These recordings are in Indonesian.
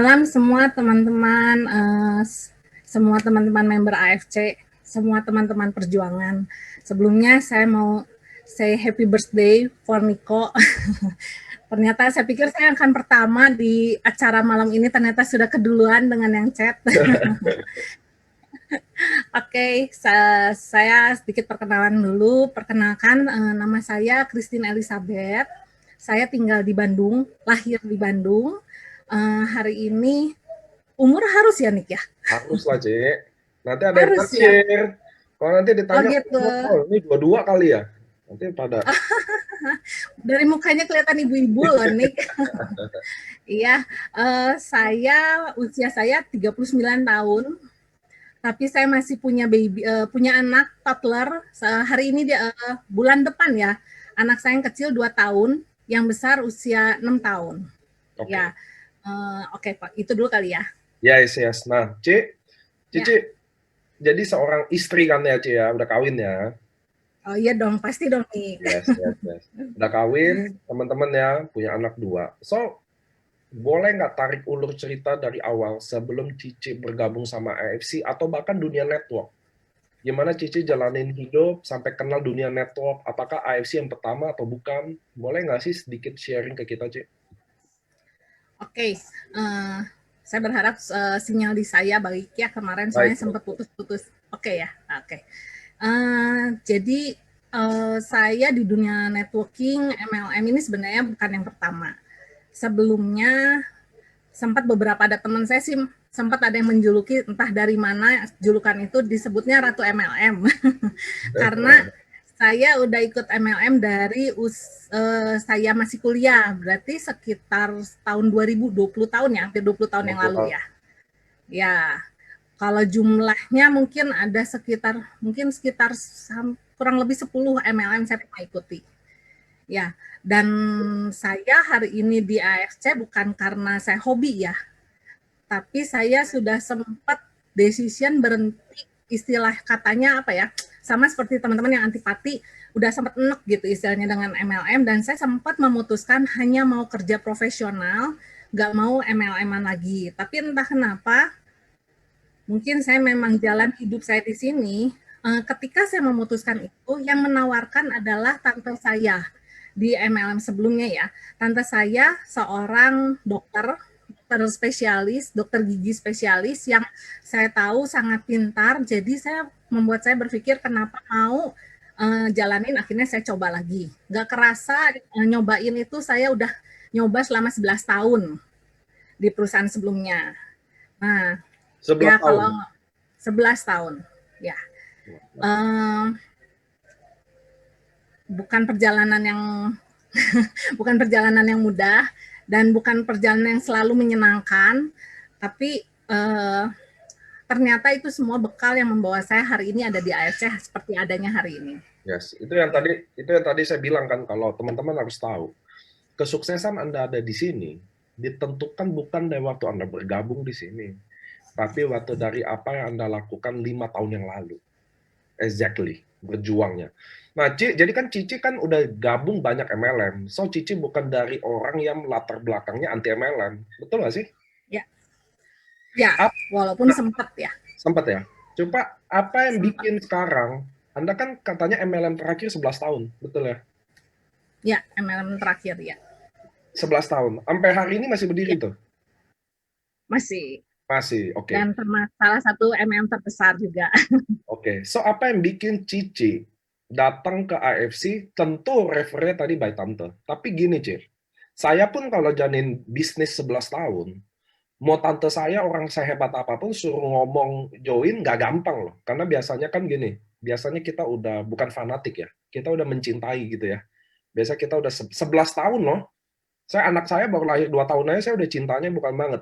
malam semua teman-teman, semua teman-teman member AFC, semua teman-teman perjuangan. Sebelumnya saya mau say happy birthday for Niko. Ternyata saya pikir saya akan pertama di acara malam ini, ternyata sudah keduluan dengan yang chat. Oke, saya sedikit perkenalan dulu. Perkenalkan, nama saya Christine Elizabeth. Saya tinggal di Bandung, lahir di Bandung. Hari ini umur harus ya, Nik ya? Harus lah, Cek. Nanti ada yang Harus ya? naksir. Kalau nanti Oh ditanya, gitu. oh, ini dua-dua kali ya? Nanti pada, Dari mukanya kelihatan ibu-ibu loh, Nik. Iya, usia saya 39 tahun, tapi saya masih punya punya anak toddler. Hari ini dia bulan depan ya. Anak saya yang kecil 2 tahun, yang besar usia 6 tahun. oke. Ya. Oke, Pak. Itu dulu kali ya. Yes, yes. Nah, Cik, Ya. Cici, jadi seorang istri kan ya, Cik ya? Udah kawin ya? Oh iya dong, pasti dong, Nik. Yes, yes, yes. Udah kawin, teman-teman ya, punya anak dua. So, boleh nggak tarik ulur cerita dari awal sebelum Cici bergabung sama AFC atau bahkan dunia network? Gimana Cici jalanin hidup sampai kenal dunia network? Apakah AFC yang pertama atau bukan? Boleh nggak sih sedikit sharing ke kita, Cik? Oke, saya berharap sinyal di saya baik ya, kemarin soalnya Baik, sempat baik. putus-putus. Oke ya, oke. Jadi saya di dunia networking MLM ini sebenarnya bukan yang pertama. Sebelumnya sempat beberapa ada teman saya sih sempat ada yang menjuluki, entah dari mana julukan itu, disebutnya Ratu MLM. Karena saya udah ikut MLM dari saya masih kuliah, berarti sekitar tahun 2020 tahun ya, hampir 20 tahun yang 20 lalu tahun. ya. Ya, kalau jumlahnya mungkin sekitar kurang lebih 10 MLM saya pernah ikuti. Ya, dan saya hari ini di AFC bukan karena saya hobi ya, tapi saya sudah sempat decision berhenti, istilah katanya apa ya, sama seperti teman-teman yang antipati, udah sempat enek gitu istilahnya dengan MLM, dan saya sempat memutuskan hanya mau kerja profesional, nggak mau MLM-an lagi. Tapi entah kenapa, mungkin saya memang jalan hidup saya di sini, ketika saya memutuskan itu, yang menawarkan adalah tante saya di MLM sebelumnya ya. Tante saya seorang dokter, dokter spesialis, dokter gigi spesialis yang saya tahu sangat pintar. Jadi membuat saya berpikir kenapa mau jalanin, akhirnya saya coba lagi. Nggak kerasa nyobain itu saya udah nyoba selama 11 tahun di perusahaan sebelumnya. Nah, 11 ya tahun. kalau 11 tahun, ya. Um, bukan perjalanan yang bukan perjalanan yang mudah dan bukan perjalanan yang selalu menyenangkan, tapi ternyata itu semua bekal yang membawa saya hari ini ada di AFC seperti adanya hari ini. Yes, Ya. itu yang tadi saya bilang kan kalau teman-teman harus tahu, kesuksesan Anda ada di sini ditentukan bukan dari waktu Anda bergabung di sini, tapi waktu dari apa yang Anda lakukan 5 tahun yang lalu. Exactly, berjuangnya. Nah, jadi kan Cici kan udah gabung banyak MLM. So, Cici bukan dari orang yang latar belakangnya anti MLM. Betul nggak sih? Ya, ya, Ap- walaupun nah, sempat ya, sempat ya. Coba apa yang sempat. bikin sekarang, Anda kan katanya MLM terakhir 11 tahun, betul ya? Ya, MLM terakhir ya. 11 tahun. Sampai hari ini masih berdiri Ya, tuh? masih. Masih, oke. Dan salah satu MLM terbesar juga. Oke, so apa yang bikin Cici datang ke AFC? Tentu refernya tadi by Tante. Tapi gini, Ci. Saya pun kalau jalanin bisnis 11 tahun, mau tante saya orang sehebat apapun suruh ngomong join nggak gampang loh. Karena biasanya kan gini, biasanya kita udah bukan fanatik ya, kita udah mencintai gitu ya. Biasa kita udah 11 tahun loh. Anak saya baru lahir 2 tahun aja saya udah cintanya bukan banget.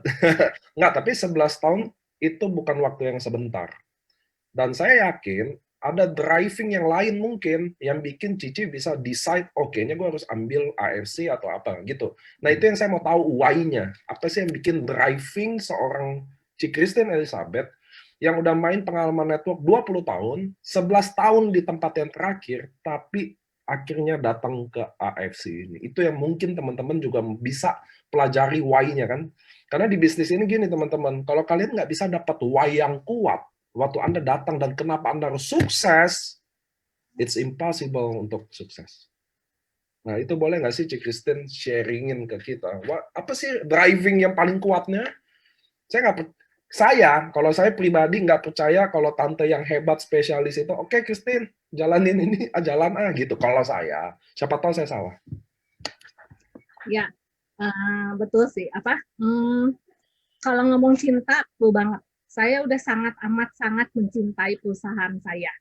Nggak, tapi 11 tahun itu bukan waktu yang sebentar. Dan saya yakin ada driving yang lain mungkin yang bikin Cici bisa decide, oh kayaknya gue harus ambil AFC atau apa gitu. Nah itu yang saya mau tahu why-nya. Apa sih yang bikin driving seorang Ci Christine Elizabeth yang udah main pengalaman network 20 tahun, 11 tahun di tempat yang terakhir, tapi akhirnya datang ke AFC ini. Itu yang mungkin teman-teman juga bisa pelajari why-nya kan. Karena di bisnis ini gini teman-teman, kalau kalian nggak bisa dapat why yang kuat waktu Anda datang dan kenapa Anda harus sukses, it's impossible untuk sukses. Nah, itu boleh nggak sih Cik Christine sharingin ke kita? Apa sih driving yang paling kuatnya? Kalau saya pribadi nggak percaya kalau tante yang hebat spesialis itu, oke Christine, jalanin ini, jalan gitu. Kalau saya, siapa tahu saya salah. Ya, betul sih. Kalau ngomong cinta, betul banget. Saya udah sangat mencintai perusahaan saya.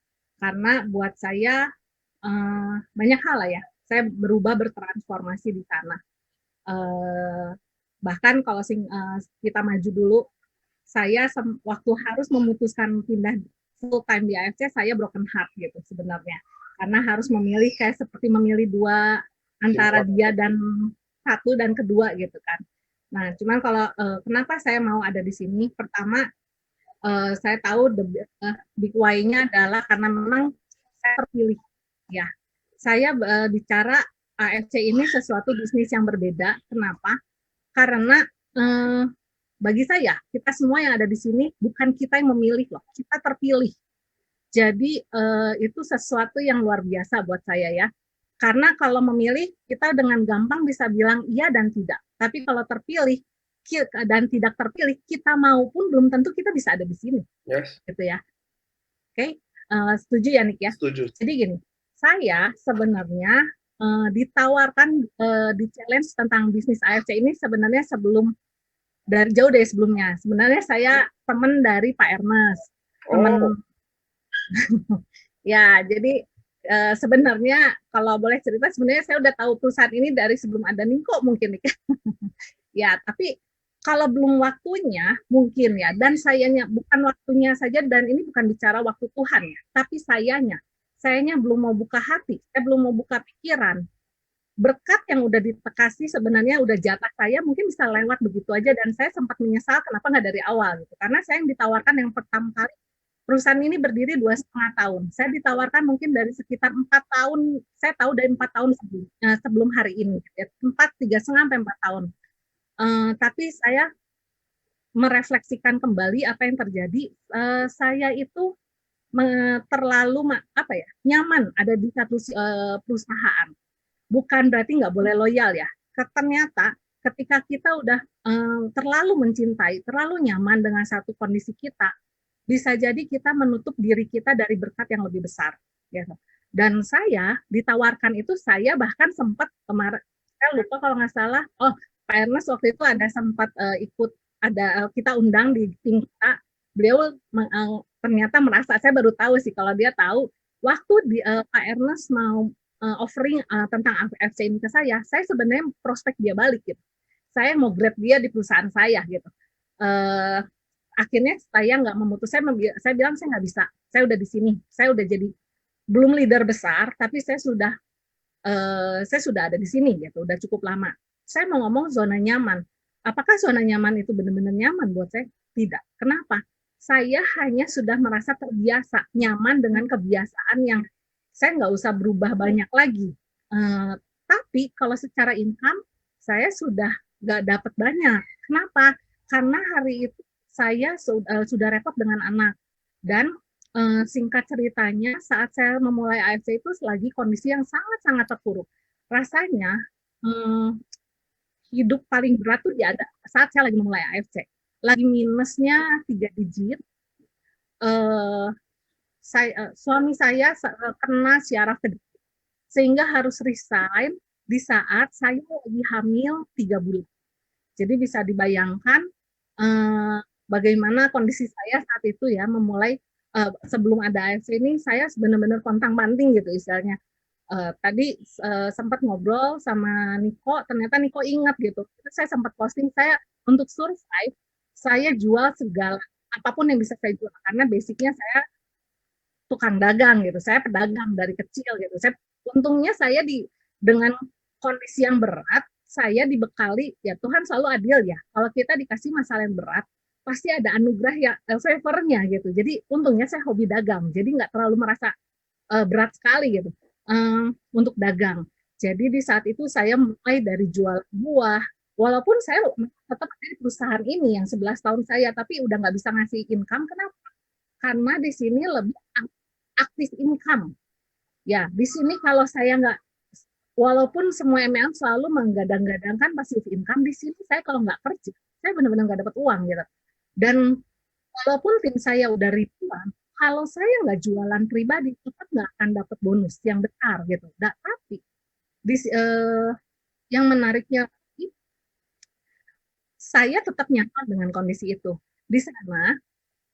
Karena buat saya banyak hal lah ya. Saya bertransformasi di sana. Bahkan kalau kita maju dulu, saya waktu harus memutuskan pindah full time di AFC, saya broken heart gitu sebenarnya. Karena harus memilih kayak seperti memilih dua antara dia dan satu dan kedua gitu kan. Nah, cuman kalau kenapa saya mau ada di sini? Pertama, saya tahu big why-nya adalah karena memang saya terpilih. Ya, saya bicara AFC ini sesuatu bisnis yang berbeda. Kenapa? Karena bagi saya, kita semua yang ada di sini bukan kita yang memilih loh, kita terpilih. Jadi itu sesuatu yang luar biasa buat saya ya. Karena kalau memilih, kita dengan gampang bisa bilang iya dan tidak. Tapi kalau terpilih dan tidak terpilih, kita mau pun belum tentu kita bisa ada di sini. Yes. Gitu ya. Oke, setuju ya Nick ya? Setuju. Jadi gini, saya sebenarnya ditawarkan di challenge tentang bisnis AFC ini sebenarnya dari jauh dari sebelumnya. Sebenarnya saya teman dari Pak Ernest. Ya, jadi sebenarnya kalau boleh cerita, sebenarnya saya udah tahu perusahaan ini dari sebelum ada Niko mungkin. Ya, tapi kalau belum waktunya mungkin ya, dan sayanya bukan waktunya saja, dan ini bukan bicara waktu Tuhan ya, tapi sayanya belum mau buka hati, saya belum mau buka pikiran. Berkat yang udah dikasih sebenarnya udah jatah saya, mungkin bisa lewat begitu aja, dan saya sempat menyesal kenapa nggak dari awal gitu. Karena saya yang ditawarkan yang pertama kali, perusahaan ini berdiri 2,5 tahun. Saya ditawarkan mungkin dari sekitar 4 tahun, saya tahu dari 4 tahun sebelum hari ini, 3,5 sampai 4 tahun. Tapi saya merefleksikan kembali apa yang terjadi. Saya itu terlalu nyaman ada di satu perusahaan. Bukan berarti nggak boleh loyal ya. Ternyata ketika kita udah terlalu mencintai, terlalu nyaman dengan satu kondisi kita, bisa jadi kita menutup diri kita dari berkat yang lebih besar. Gitu. Dan saya ditawarkan itu, saya bahkan sempat kemarin, saya lupa kalau nggak salah, Pak Ernest waktu itu ada sempat ikut, kita undang di tim kita, beliau ternyata merasa, saya baru tahu sih kalau dia tahu, waktu Pak Ernest mau offering tentang AFC ini ke saya sebenarnya prospek dia balik gitu. Saya mau grab dia di perusahaan saya gitu. Akhirnya saya nggak memutus, saya bilang saya nggak bisa, saya udah di sini, saya udah jadi belum leader besar, tapi saya sudah ada di sini gitu, udah cukup lama. Saya mau ngomong zona nyaman. Apakah zona nyaman itu benar-benar nyaman buat saya? Tidak. Kenapa? Saya hanya sudah merasa terbiasa, nyaman dengan kebiasaan yang saya nggak usah berubah banyak lagi. Tapi kalau secara income, saya sudah nggak dapat banyak. Kenapa? Karena hari itu saya sudah repot dengan anak. Dan singkat ceritanya, saat saya memulai AFC itu lagi kondisi yang sangat-sangat terpuruk. Rasanya hidup paling berat tuh ada saat saya lagi memulai AFC. Lagi minusnya 3 digit. Suami saya kena syaraf kedua, sehingga harus resign di saat saya lagi hamil 3 bulan. Jadi bisa dibayangkan bagaimana kondisi saya saat itu ya, memulai sebelum ada AFC ini, saya benar-benar pontang-panting gitu istilahnya. Tadi sempat ngobrol sama Niko, ternyata Niko ingat gitu. Saya sempat posting, saya untuk survive, saya jual segala, apapun yang bisa saya jual, karena basicnya saya tukang dagang gitu, saya pedagang dari kecil gitu. Untungnya saya dengan kondisi yang berat, saya dibekali, ya Tuhan selalu adil ya, kalau kita dikasih masalah yang berat, pasti ada anugerah ya, favornya gitu. Jadi untungnya saya hobi dagang, jadi nggak terlalu merasa berat sekali gitu untuk dagang. Jadi di saat itu saya mulai dari jual buah, Walaupun saya tetap ada di perusahaan ini yang 11 tahun saya, tapi udah nggak bisa ngasih income. Kenapa? Karena di sini lebih aktif income. Ya, di sini kalau saya nggak, walaupun semua MLM selalu menggadang-gadangkan passive income, di sini saya kalau nggak kerja, saya benar-benar nggak dapat uang gitu. Dan walaupun tim saya udah ribuan, kalau saya nggak jualan pribadi, tetap nggak akan dapat bonus yang besar gitu. Tapi yang menariknya, saya tetap nyaman dengan kondisi itu. Di sana,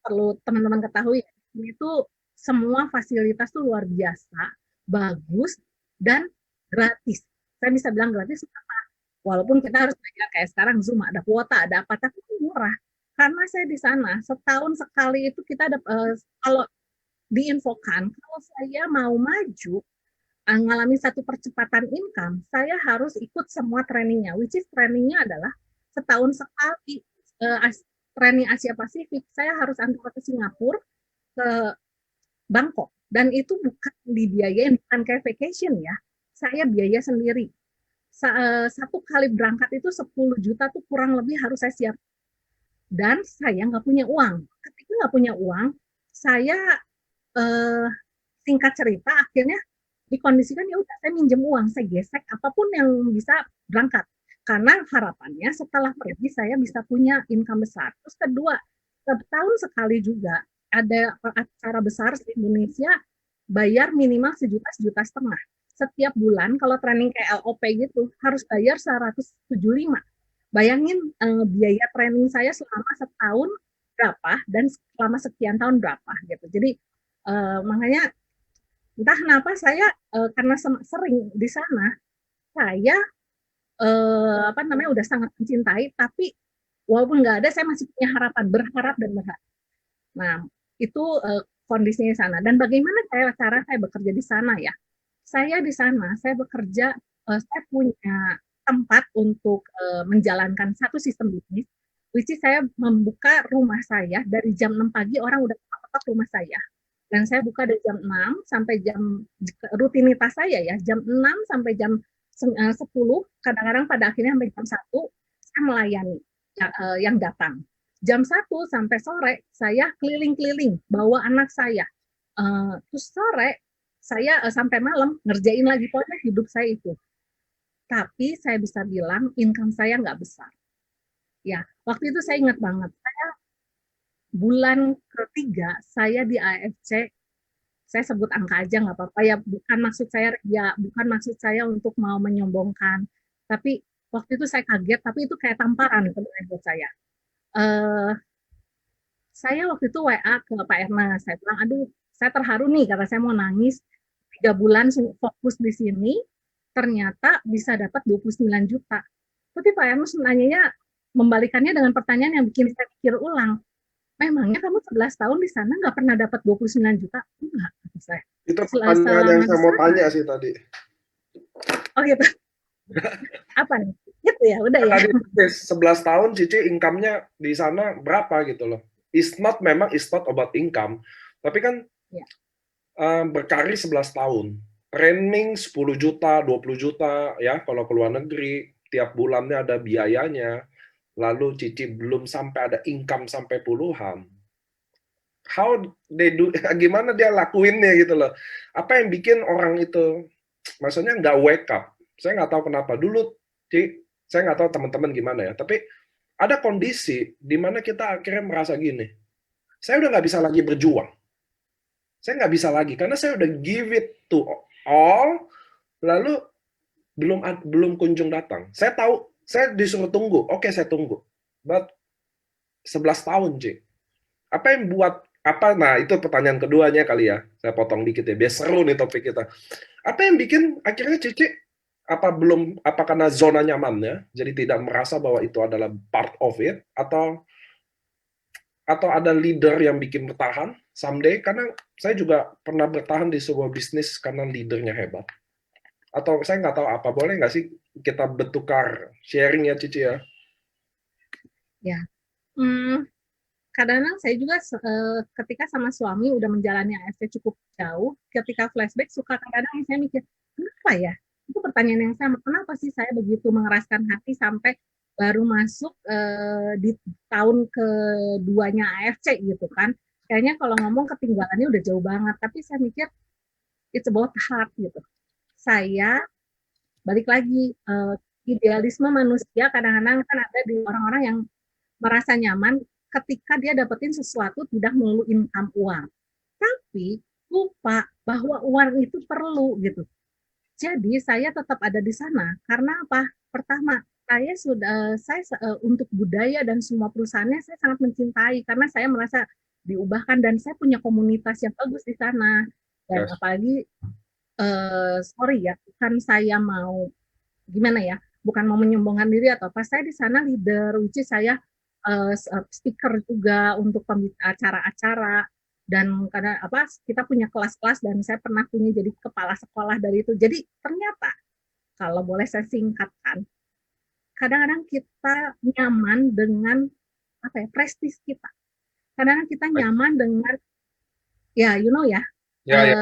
perlu teman-teman ketahui, itu semua fasilitas tuh luar biasa, bagus, dan gratis. Saya bisa bilang gratis, walaupun kita harus bayar kayak sekarang Zoom, ada kuota, ada apa, tapi murah. Karena saya di sana, setahun sekali itu kita ada, kalau diinfokan, kalau saya mau maju, mengalami satu percepatan income, saya harus ikut semua trainingnya, which is trainingnya adalah setahun sekali, training Asia Pasifik, saya harus antara ke Singapura, ke Bangkok, dan itu bukan dibiayain, bukan kayak vacation ya, saya biaya sendiri. Satu kali berangkat itu 10 juta tuh kurang lebih harus saya siap. Dan saya nggak punya uang. Ketika nggak punya uang, saya singkat cerita akhirnya dikondisikan ya udah saya minjem uang, saya gesek apapun yang bisa berangkat. Karena harapannya setelah pergi saya bisa punya income besar. Terus kedua, setahun sekali juga ada acara besar di Indonesia, bayar minimal sejuta setengah. Setiap bulan kalau training kayak LOP gitu harus bayar 175. Bayangin biaya training saya selama setahun berapa dan selama sekian tahun berapa gitu. Jadi makanya entah kenapa saya karena sering di sana, saya udah sangat mencintai, tapi walaupun nggak ada, saya masih punya harapan, berharap dan berharap. Nah, itu kondisinya di sana. Dan bagaimana cara saya bekerja di sana ya? Saya di sana, saya bekerja, saya punya tempat untuk menjalankan satu sistem bisnis, which is saya membuka rumah saya dari jam 6 pagi, orang udah ketok rumah saya. Dan saya buka dari jam 6 sampai jam, rutinitas saya ya, jam 6 sampai jam 10, kadang-kadang pada akhirnya sampai jam 1, saya melayani yang datang. Jam 1 sampai sore, saya keliling-keliling, bawa anak saya. Terus sore, saya sampai malam, ngerjain lagi, pokoknya hidup saya itu. Tapi saya bisa bilang, income saya nggak besar. Ya, waktu itu saya ingat banget, saya bulan ketiga, saya di AFC, saya sebut angka aja nggak apa-apa ya, bukan maksud saya untuk mau menyombongkan, tapi waktu itu saya kaget, tapi itu kayak tamparan sebenarnya buat saya. Saya waktu itu WA ke Pak Ernest, saya bilang, aduh, saya terharu nih karena saya mau nangis, 3 bulan fokus di sini, ternyata bisa dapat 29 juta. Tapi Pak Ernest nanyanya, membalikannya dengan pertanyaan yang bikin saya pikir ulang, memangnya kamu 11 tahun di sana nggak pernah dapat 29 juta? Enggak, kata saya. Itu pertanyaan yang saya mau tanya sih tadi. Oh gitu. Apa nih? Gitu ya, udah ya. Tadi 11 tahun Cici income-nya di sana berapa gitu loh. It's not about income, tapi kan ya. Berkarir 11 tahun. Training 10 juta, 20 juta ya kalau ke luar negeri, tiap bulannya ada biayanya. Lalu Cici belum sampai ada income sampai puluhan. How they do, gimana dia lakuinnya gitu loh. Apa yang bikin orang itu, maksudnya nggak wake up. Saya nggak tahu kenapa. Dulu, saya nggak tahu teman-teman gimana ya, tapi ada kondisi di mana kita akhirnya merasa gini, saya udah nggak bisa lagi berjuang. Saya nggak bisa lagi, karena saya udah give it to all, lalu belum kunjung datang. Saya tahu, saya disuruh tunggu, oke saya tunggu. But 11 tahun, Ci. Apa yang buat nah itu pertanyaan keduanya kali ya, saya potong dikit ya, biar seru nih topik kita. Apa yang bikin akhirnya Cici apa karena zona nyamannya, jadi tidak merasa bahwa itu adalah part of it, atau ada leader yang bikin bertahan someday? Karena saya juga pernah bertahan di sebuah bisnis karena leadernya hebat. Atau saya nggak tahu apa, boleh nggak sih kita bertukar sharing ya Cici ya? Ya, kadang-kadang saya juga ketika sama suami udah menjalani AFC cukup jauh, ketika flashback suka kadang-kadang saya mikir, kenapa ya? Itu pertanyaan yang sama, kenapa sih saya begitu mengeraskan hati sampai baru masuk di tahun keduanya AFC gitu kan. Kayaknya kalau ngomong ketinggalannya udah jauh banget, tapi saya mikir it's about heart gitu. Saya balik lagi idealisme manusia kadang-kadang kan ada di orang-orang yang merasa nyaman ketika dia dapetin sesuatu tidak melulu income uang, tapi lupa bahwa uang itu perlu gitu. Jadi saya tetap ada di sana karena apa? Pertama, saya untuk budaya dan semua perusahaannya saya sangat mencintai karena saya merasa diubahkan dan saya punya komunitas yang bagus di sana. Dan Yes. apalagi sorry ya, bukan saya mau gimana ya, bukan mau menyombongkan diri atau apa. Saya di sana leader, which is saya speaker juga untuk acara-acara dan karena apa kita punya kelas-kelas dan saya pernah punya jadi kepala sekolah dari itu. Jadi ternyata kalau boleh saya singkatkan, kadang-kadang kita nyaman dengan apa ya prestis kita. Kadang-kadang kita nyaman dengan ya you know ya Ya, ya.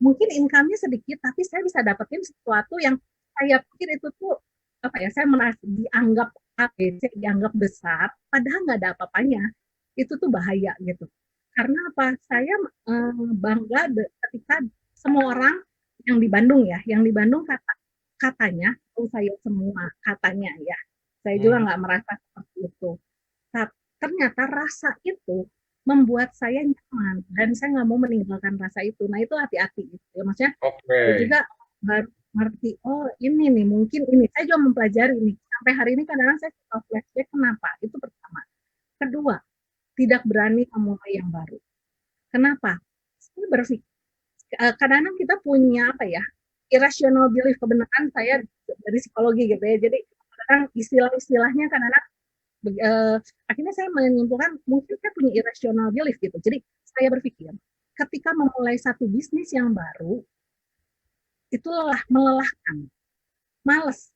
mungkin income-nya sedikit tapi saya bisa dapetin sesuatu yang saya pikir itu tuh apa ya saya merasa dianggap ABC dianggap besar padahal nggak ada apa-apanya itu tuh bahaya gitu karena apa saya bangga ketika semua orang yang di Bandung ya yang di Bandung katanya tahu saya semua katanya ya saya juga nggak merasa seperti itu tapi ternyata rasa itu membuat saya nyaman dan saya nggak mau meninggalkan rasa itu. Nah itu hati-hati gitu ya. Maksudnya saya Oke. juga baru ngerti, oh ini nih mungkin ini. Saya juga mempelajari ini. Sampai hari ini kadang-kadang saya suka flashback kenapa? Itu pertama. Kedua, tidak berani memulai yang baru. Kenapa? Saya berpikir, kadang-kadang kita punya apa ya, irrational belief kebenaran saya dari psikologi gitu ya. Jadi kadang istilah-istilahnya kadang-kadang akhirnya saya menyimpulkan mungkin saya punya irrational belief gitu. Jadi saya berpikir ketika memulai satu bisnis yang baru itu melelahkan, males.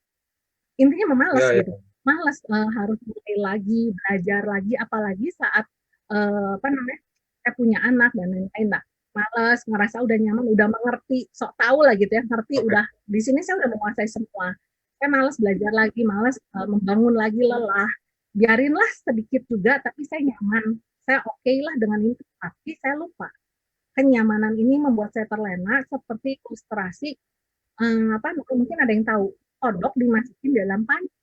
Intinya memalas Ya, ya. gitu. Malas harus mulai lagi, belajar lagi apalagi saat apa namanya? Saya punya anak dan lain-lain lah. Males, ngerasa udah nyaman, udah mengerti, sok tahu lah gitu ya, ngerti Oke. udah di sini saya udah menguasai semua. Saya malas belajar lagi, malas membangun lagi lelah. Biarinlah sedikit juga, tapi saya nyaman. Saya oke lah dengan itu, tapi saya lupa. Kenyamanan ini membuat saya terlena seperti ilustrasi apa mungkin ada yang tahu kodok dimasukin dalam panci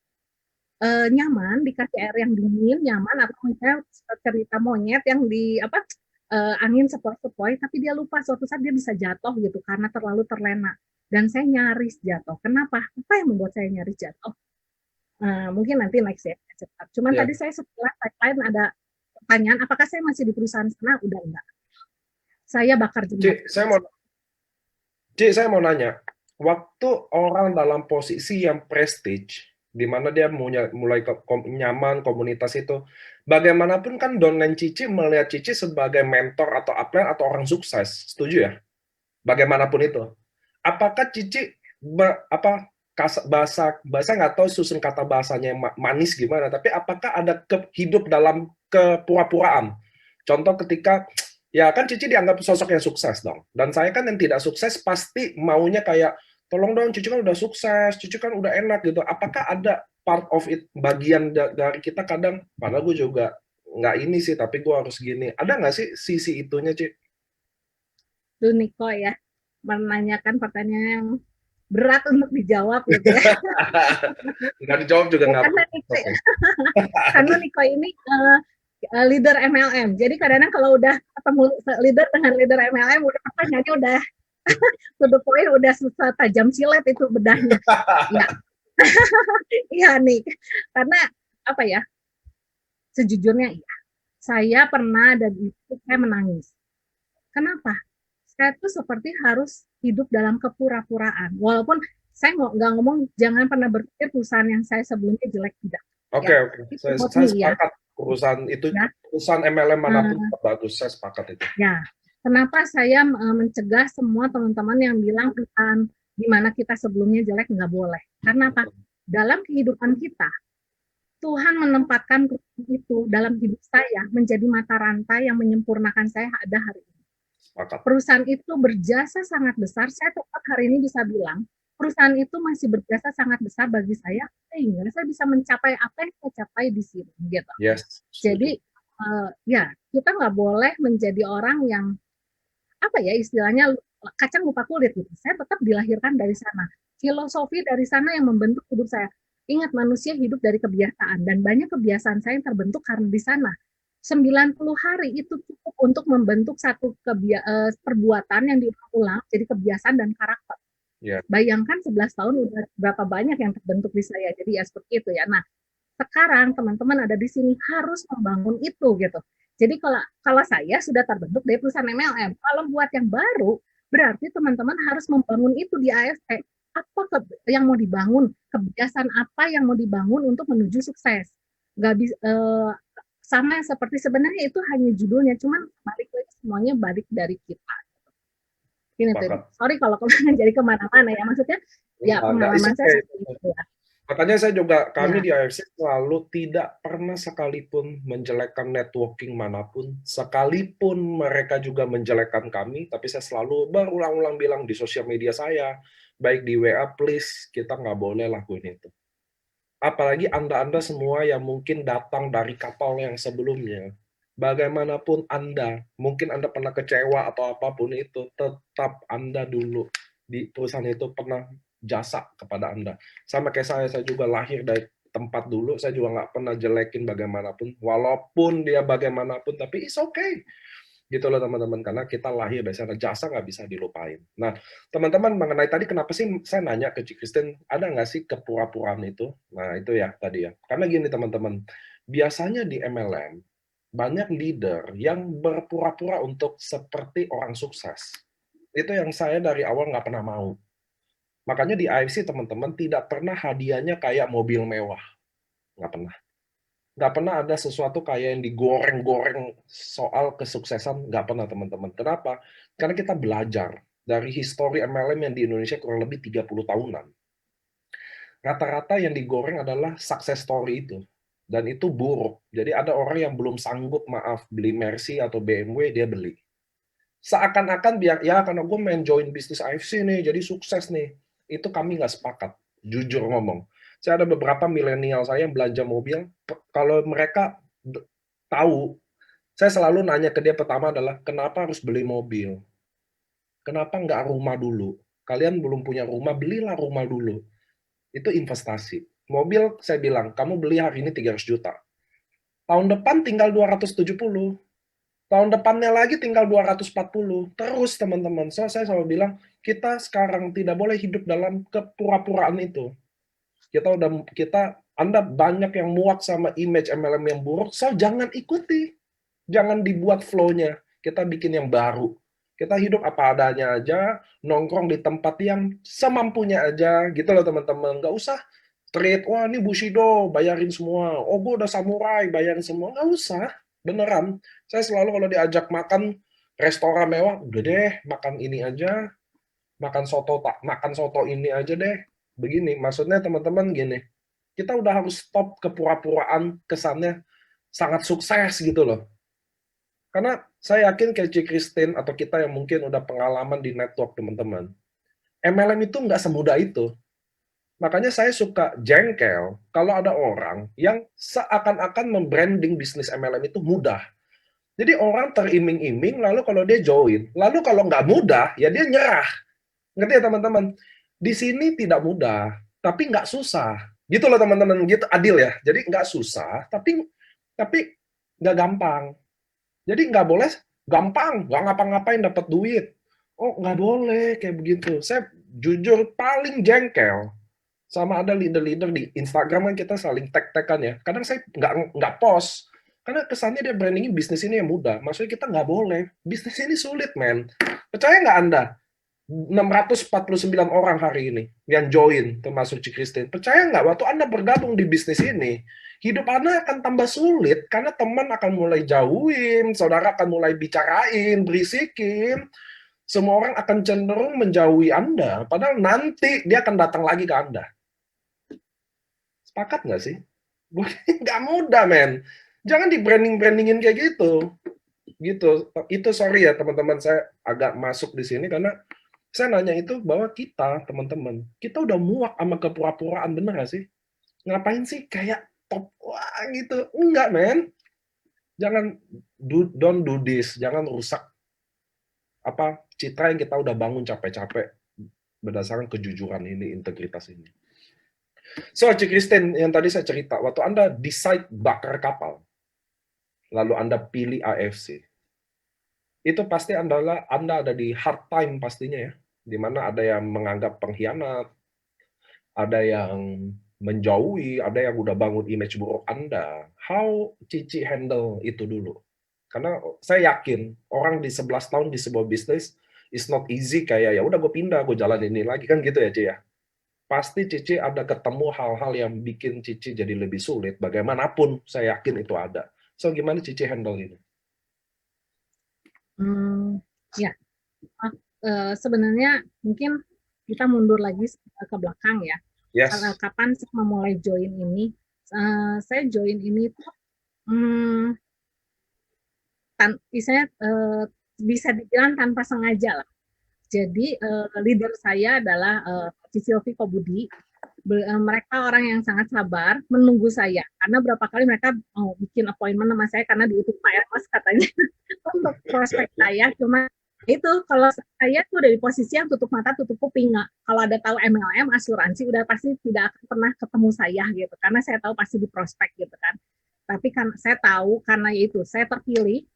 nyaman dikasih air yang dingin nyaman atau misalnya cerita monyet yang di apa angin sepoi-sepoi tapi dia lupa suatu saat dia bisa jatuh gitu karena terlalu terlena dan saya nyaris jatuh. Kenapa? Apa yang membuat saya nyaris jatuh? Mungkin nanti next ya. Cuman Ya. tadi saya setelah lain ada pertanyaan, apakah saya masih di perusahaan sana? Udah enggak. Saya bakar jenggot. Saya mau nanya, waktu orang dalam posisi yang prestige, di mana dia mulai nyaman komunitas itu, bagaimanapun kan Don dan Cici melihat Cici sebagai mentor atau upline atau orang sukses, setuju ya? Bagaimanapun itu. Apakah Cici bahasa nggak tahu susun kata bahasanya manis gimana, tapi apakah ada hidup dalam kepura-puraan? Contoh ketika ya kan Cici dianggap sosok yang sukses dong. Dan saya kan yang tidak sukses pasti maunya kayak tolong dong Cici kan udah sukses, Cici kan udah enak gitu. Apakah ada part of it bagian dari kita kadang padahal gue juga nggak ini sih tapi gue harus gini. Ada nggak sih sisi itunya Ci? Tuh Niko ya menanyakan pertanyaan yang berat untuk dijawab gitu ya. Nggak dijawab juga nggak Karena apa-apa. Niko, Oke. karena Niko ini leader MLM. Jadi kadang-kadang kalau udah ketemu leader dengan leader MLM udah pertanyaannya udah to the point udah susah tajam silet itu bedahnya. Ya, iya nih. Karena apa ya? Sejujurnya iya. Saya pernah dan itu saya menangis. Kenapa? Saya tuh seperti harus hidup dalam kepura-puraan. Walaupun saya nggak ngomong jangan pernah berpikir perusahaan yang saya sebelumnya jelek tidak. Oke, Ya, oke. itu Saya buat me ya. sepakat urusan itu, Ya, urusan MLM manapun bagus. Saya sepakat itu. ya. Kenapa saya mencegah semua teman-teman yang bilang perusahaan di mana kita sebelumnya jelek nggak boleh. Karena apa? Dalam kehidupan kita, Tuhan menempatkan itu dalam hidup saya menjadi mata rantai yang menyempurnakan saya ada hari ini. Sepakat. Perusahaan itu berjasa sangat besar. Saya tetap hari ini bisa bilang perusahaan itu masih berjasa sangat besar bagi saya, sehingga saya bisa mencapai apa yang saya capai di sini, gitu. Yes, Jadi, setuju. ya kita nggak boleh menjadi orang yang, apa ya, istilahnya kacang lupa kulit gitu. Saya tetap dilahirkan dari sana. Filosofi dari sana yang membentuk hidup saya. Ingat, manusia hidup dari kebiasaan dan banyak kebiasaan saya yang terbentuk karena di sana. 90 hari itu cukup untuk membentuk satu perbuatan yang diulang jadi kebiasaan dan karakter. Ya, Bayangkan 11 tahun udah berapa banyak yang terbentuk di saya. Jadi ya seperti itu ya. Nah, sekarang teman-teman ada di sini harus membangun itu gitu. Jadi kalau kalau saya sudah terbentuk dari perusahaan MLM, kalau buat yang baru berarti teman-teman harus membangun itu di AST. Apa yang mau dibangun, kebiasaan apa yang mau dibangun untuk menuju sukses. Gak bisa sama seperti sebenarnya itu hanya judulnya, cuman balik lagi semuanya balik dari kita. Ini tuh, sepakat. sorry kalau kemarin jadi kemana-mana ya, maksudnya ya Enggak, it's pengalaman saya okay. seperti itu ya. Makanya saya juga, kami Ya, di AFC selalu tidak pernah sekalipun menjelekkan networking manapun, sekalipun mereka juga menjelekkan kami, tapi saya selalu berulang-ulang bilang di sosial media saya, baik di WA, please, kita nggak boleh lakuin itu. Apalagi Anda-Anda semua yang mungkin datang dari kapal yang sebelumnya. Bagaimanapun Anda, mungkin Anda pernah kecewa atau apapun itu, tetap Anda dulu di perusahaan itu pernah jasa kepada Anda. Sama kayak saya juga lahir dari tempat dulu, saya juga nggak pernah jelekin bagaimanapun, walaupun dia bagaimanapun, tapi it's okay. Gitu loh teman-teman, karena kita lahir dari sana, jasa nggak bisa dilupain. Nah, teman-teman mengenai tadi kenapa sih saya nanya ke Cik Kristen, ada nggak sih kepura-puraan itu? Nah, itu ya tadi ya. Karena gini teman-teman, biasanya di MLM, banyak leader yang berpura-pura untuk seperti orang sukses. Itu yang saya dari awal nggak pernah mau. Makanya di AFC teman-teman tidak pernah hadiahnya kayak mobil mewah. Nggak pernah. Nggak pernah ada sesuatu kayak yang digoreng-goreng soal kesuksesan, nggak pernah teman-teman. Kenapa? Karena kita belajar dari histori MLM yang di Indonesia kurang lebih 30 tahunan. Rata-rata yang digoreng adalah success story itu. Dan itu buruk. Jadi ada orang yang belum sanggup, maaf, beli Mercy atau BMW, dia beli. Seakan-akan biar, ya karena gue main join bisnis AFC nih, jadi sukses nih. Itu kami nggak sepakat, jujur ngomong. Saya ada beberapa milenial saya yang belanja mobil, kalau mereka tahu, saya selalu nanya ke dia pertama adalah, kenapa harus beli mobil? Kenapa nggak rumah dulu? Kalian belum punya rumah, belilah rumah dulu. Itu investasi. Mobil, saya bilang, kamu beli hari ini 300 juta. Tahun depan tinggal 270. Tahun depannya lagi tinggal 240. Terus teman-teman, so, saya selalu bilang, kita sekarang tidak boleh hidup dalam kepura-puraan itu. Anda banyak yang muak sama image MLM yang buruk, so jangan ikuti. Jangan dibuat flow-nya. Kita bikin yang baru. Kita hidup apa adanya aja, nongkrong di tempat yang semampunya aja, gitu loh teman-teman. Nggak usah trade, wah ini Bushido, bayarin semua. Oh, gue udah samurai, bayarin semua. Nggak usah, beneran. Saya selalu kalau diajak makan restoran mewah, udah deh, makan ini aja, makan soto ini aja deh. Begini, maksudnya teman-teman gini, kita udah harus stop kepura-puraan kesannya sangat sukses gitu loh. Karena saya yakin kayak Ci Christine atau kita yang mungkin udah pengalaman di network teman-teman, MLM itu nggak semudah itu. Makanya saya suka jengkel kalau ada orang yang seakan-akan membranding bisnis MLM itu mudah. Jadi orang teriming-iming, lalu kalau dia join, lalu kalau nggak mudah, ya dia nyerah. Ngerti ya teman-teman? Di sini tidak mudah, tapi nggak susah. Gitu loh teman-teman, gitu adil ya. Jadi nggak susah, tapi nggak gampang. Jadi nggak boleh gampang, nggak ngapa-ngapain dapat duit. Oh, nggak boleh kayak begitu. Saya jujur paling jengkel sama ada leader-leader di Instagram kan kita saling tag-tagan ya. Kadang saya nggak post karena kesannya dia brandingin bisnis ini yang mudah. Maksudnya kita nggak boleh. Bisnis ini sulit, men. Percaya nggak Anda? 649 orang hari ini yang join, termasuk Ci Christine. Percaya nggak, waktu Anda bergabung di bisnis ini, hidup Anda akan tambah sulit karena teman akan mulai jauhin, saudara akan mulai bicarain, berisikin, semua orang akan cenderung menjauhi Anda, padahal nanti dia akan datang lagi ke Anda. Sepakat nggak sih? Nggak mudah, men. Jangan di brandingin kayak gitu. Gitu. Itu sorry ya teman-teman, saya agak masuk di sini karena Saya nanya itu bahwa kita, teman-teman, kita udah muak sama kepura-puraan, bener nggak sih? Ngapain sih kayak top wah gitu? Enggak, men. Jangan don't do this, jangan rusak citra yang kita udah bangun capek-capek berdasarkan kejujuran ini, integritas ini. So, Cik Christine, yang tadi saya cerita, waktu Anda decide bakar kapal, lalu Anda pilih AFC, itu pasti Anda ada di hard time pastinya ya, di mana ada yang menganggap pengkhianat, ada yang menjauhi, ada yang udah bangun image buruk Anda. How Cici handle itu dulu? Karena saya yakin orang di 11 tahun di sebuah bisnis is not easy kayak ya udah gue pindah, gue jalan ini lagi kan gitu ya, Ci ya. Pasti Cici ada ketemu hal-hal yang bikin Cici jadi lebih sulit. Bagaimanapun saya yakin itu ada. So gimana Cici handle ini? Ya, sebenarnya mungkin kita mundur lagi ke belakang ya. Yes. Kapan saya memulai join ini? Saya join ini tuh misalnya bisa dibilang tanpa sengaja lah. Jadi leader saya adalah Silvi Kobudi. Mereka orang yang sangat sabar menunggu saya karena berapa kali mereka mau bikin appointment sama saya karena diutus Pak Ermas katanya untuk prospek saya. Cuma itu kalau saya tuh dari posisi yang tutup mata tutup kuping, nggak kalau ada tahu MLM asuransi udah pasti tidak akan pernah ketemu saya gitu karena saya tahu pasti di prospek gitu kan. Tapi kan saya tahu karena itu saya terpilih,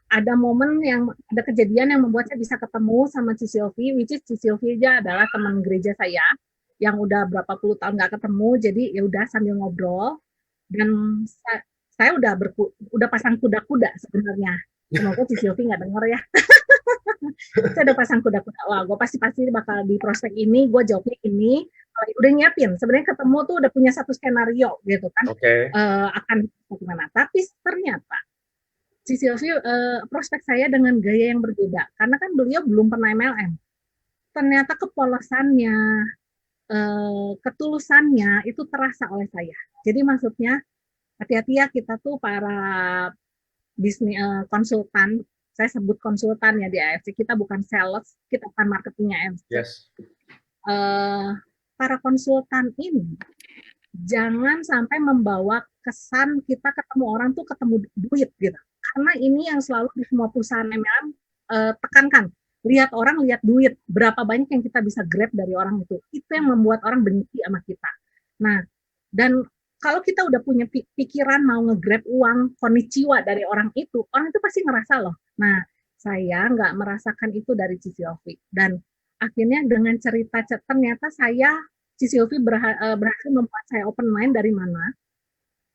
ada momen yang ada kejadian yang membuat saya bisa ketemu sama Ci Silvi, which is Ci Silvi aja adalah teman gereja saya yang udah berapa puluh tahun nggak ketemu, jadi ya udah sambil ngobrol dan saya udah pasang kuda-kuda sebenarnya. Semoga Ci Silvi nggak denger ya. Saya udah pasang kuda-kuda. Wah, gue pasti bakal di prospek ini, gue jawabnya ini. Udah nyiapin. Sebenarnya ketemu tuh udah punya satu skenario gitu kan. Okay. Akan gimana. Tapi ternyata Ci Silvi prospek saya dengan gaya yang berbeda. Karena kan beliau belum pernah MLM. Ternyata kepolosannya, ketulusannya itu terasa oleh saya. Jadi maksudnya hati-hati ya kita tuh para bisnis konsultan, saya sebut konsultan ya di AFC, kita bukan sales, kita bukan marketingnya AFC. Yes. Para konsultan ini jangan sampai membawa kesan kita ketemu orang tuh ketemu duit gitu. Karena ini yang selalu di semua perusahaan MLM tekankan. Lihat orang, lihat duit. Berapa banyak yang kita bisa grab dari orang itu. Itu yang membuat orang benci sama kita. Nah, dan kalau kita udah punya pikiran mau nge-grab uang, konnichiwa dari orang itu pasti ngerasa loh. Nah, saya nggak merasakan itu dari Ci Silvi. Dan akhirnya dengan cerita ternyata Ci Silvi berhasil membuat saya open mind dari mana?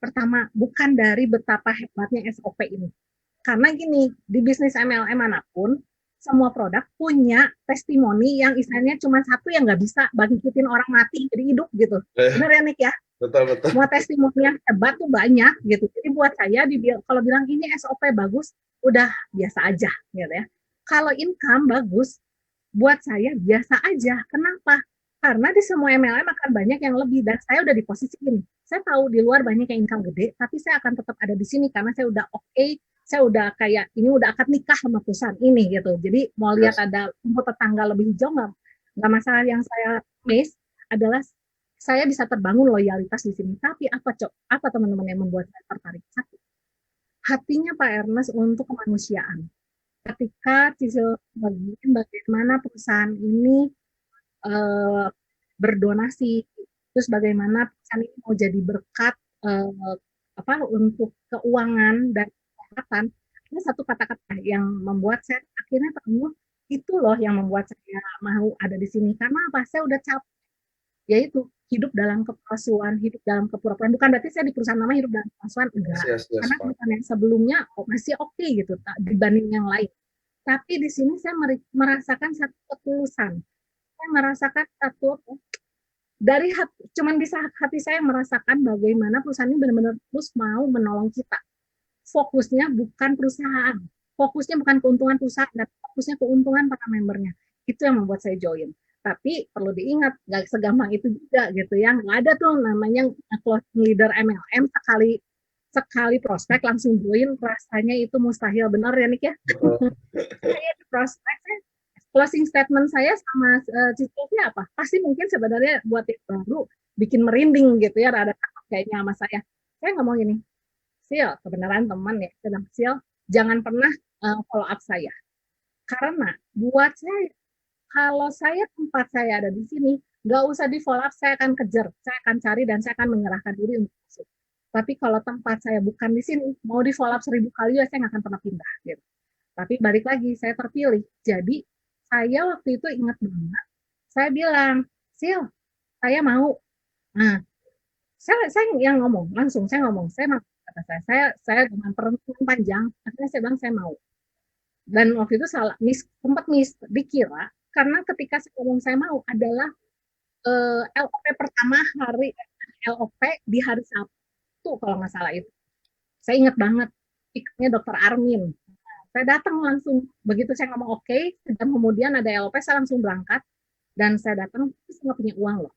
Pertama, bukan dari betapa hebatnya SOP ini. Karena gini, di bisnis MLM manapun, semua produk punya testimoni yang istilahnya cuma satu yang nggak bisa bangkitin orang mati jadi hidup gitu. Benar ya Nick ya? Betul. Semua testimoni yang hebat tuh banyak gitu. Jadi buat saya kalau bilang ini SOP bagus, udah biasa aja gitu ya. Kalau income bagus, buat saya biasa aja. Kenapa? Karena di semua MLM akan banyak yang lebih dan saya udah di posisi ini. Saya tahu di luar banyak yang income gede, tapi saya akan tetap ada di sini karena saya udah saya udah kayak ini udah akad nikah sama perusahaan ini gitu. Jadi mau lihat ada rumput tetangga lebih hijau nggak masalah. Yang saya miss adalah saya bisa terbangun loyalitas di sini. Tapi apa teman-teman yang membuat saya tertarik? Satu, hatinya Pak Ernest untuk kemanusiaan. Ketika Cisil bagian bagaimana perusahaan ini berdonasi, terus bagaimana perusahaan ini mau jadi berkat untuk keuangan dan kesehatan. Ini satu kata-kata yang membuat saya akhirnya terus itu loh yang membuat saya mau ada di sini karena apa? Saya udah capek, yaitu hidup dalam kepalsuan, hidup dalam kepura-puraan. Bukan berarti saya di perusahaan lama hidup dalam kepalsuan, enggak. Yes, karena perusahaan yang sebelumnya masih oke gitu dibanding yang lain. Tapi di sini saya merasakan satu ketulusan. Saya merasakan satu dari cuman bisa hati saya merasakan bagaimana perusahaan ini benar-benar terus mau menolong kita. Fokusnya bukan perusahaan, fokusnya bukan keuntungan perusahaan, dan fokusnya keuntungan para membernya. Itu yang membuat saya join. Tapi perlu diingat, nggak segampang itu juga gitu ya. Nggak ada tuh namanya closing leader MLM sekali prospek langsung join, rasanya itu mustahil. Benar ya Nick ya? Saya di prospek, closing statement saya sama Cici apa? Pasti mungkin sebenarnya buat yang baru bikin merinding gitu ya, ada kayaknya sama saya. Saya ngomong gini, Sil, kebenaran teman ya, sedang Sil, jangan pernah follow up saya. Karena buat saya, kalau saya tempat saya ada di sini, nggak usah di follow up, saya akan kejar, saya akan cari dan saya akan menyerahkan diri untuk masuk. Tapi kalau tempat saya bukan di sini, mau di follow up 1000 kali ya saya nggak akan pernah pindah. Gitu. Tapi balik lagi, saya terpilih. Jadi saya waktu itu ingat banget, saya bilang, Sil, saya mau. Nah, saya yang ngomong, langsung saya ngomong, saya mau. Kata saya dengan perenungan panjang, akhirnya saya bilang saya mau. Dan waktu itu salah, sempat dikira, karena ketika saya ngomong saya mau adalah LOP pertama hari LOP di hari Sabtu kalau nggak salah itu. Saya ingat banget, ikutnya Dokter Armin. Saya datang langsung, begitu saya ngomong oke, sejam kemudian ada LOP, saya langsung berangkat, dan saya datang, saya nggak punya uang loh.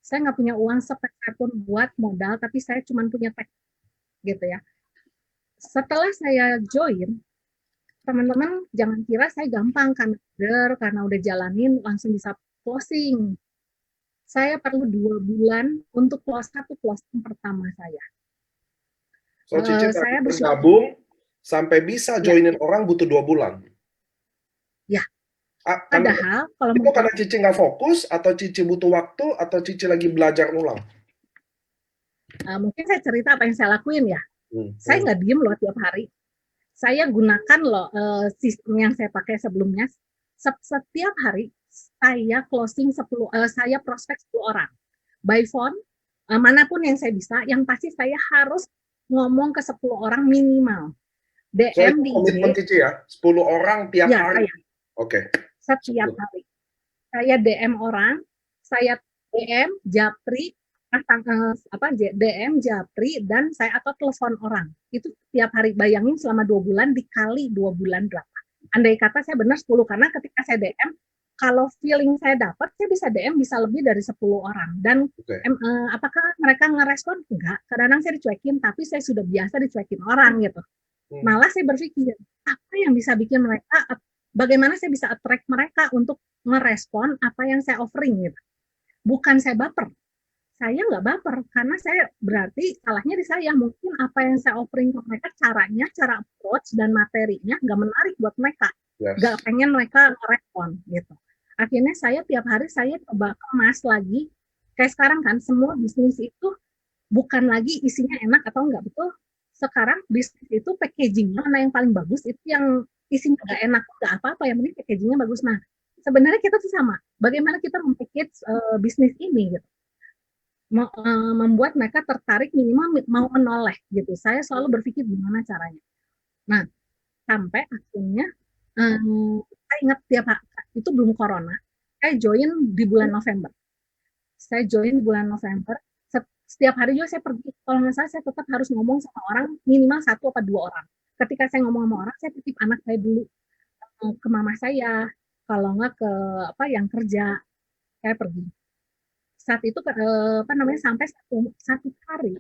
Saya nggak punya uang sepeser pun buat modal, tapi saya cuma punya tag, gitu ya. Setelah saya join, teman-teman jangan kira saya gampang karena udah jalanin langsung bisa closing. Saya perlu 2 bulan untuk satu closing pertama saya. So, Cici Saya bergabung sampai bisa ya, joinin orang butuh 2 bulan. ya. Karena Padahal kalau itu karena Cici nggak fokus, atau Cici butuh waktu, atau Cici lagi belajar ulang? mungkin saya cerita apa yang saya lakuin ya. Saya nggak diem loh tiap hari. Saya gunakan loh sistem yang saya pakai sebelumnya. Setiap hari saya closing 10, saya prospek 10 orang. By phone, manapun yang saya bisa, yang pasti saya harus ngomong ke 10 orang minimal. So, DM itu di komitmen IG. Cici ya? 10 orang tiap Ya, hari? saya. Oke. Setiap hari. Saya DM orang, saya DM Japri, DM Japri, dan saya atau telepon orang. Itu setiap hari, bayangin selama 2 bulan dikali 2 bulan berapa. Andai kata saya benar 10, karena ketika saya DM, kalau feeling saya dapat, saya bisa DM bisa lebih dari 10 orang. Dan apakah mereka ngerespon? Enggak. Kadang-kadang saya dicuekin, tapi saya sudah biasa dicuekin orang gitu. Malah saya berpikir, apa yang bisa bikin mereka, bagaimana saya bisa attract mereka untuk merespon apa yang saya offering gitu. Bukan saya baper. Saya nggak baper, karena saya berarti salahnya di saya. Mungkin apa yang saya offering ke mereka, caranya, cara approach dan materinya nggak menarik buat mereka. Nggak pengen mereka merespon gitu. Akhirnya saya tiap hari saya coba kemas lagi. Kayak sekarang kan, semua bisnis itu bukan lagi isinya enak atau enggak, betul. Sekarang bisnis itu packagingnya mana yang paling bagus, itu yang isinya nggak enak nggak apa-apa, yang penting packagingnya bagus. Nah, sebenarnya kita tuh sama, bagaimana kita mempackage bisnis ini gitu, membuat mereka tertarik, minimal mau menoleh gitu. Saya selalu berpikir gimana caranya. Nah, sampai akhirnya saya ingat tiap hari, itu belum corona, saya join di bulan November. Saya join di bulan November, setiap hari juga saya pergi. Kalau nggak salah saya tetap harus ngomong sama orang minimal 1 atau 2 orang. Ketika saya ngomong sama orang, saya titip anak saya dulu ke mama saya. Kalau nggak ke yang kerja, saya pergi. Saat itu sampai satu hari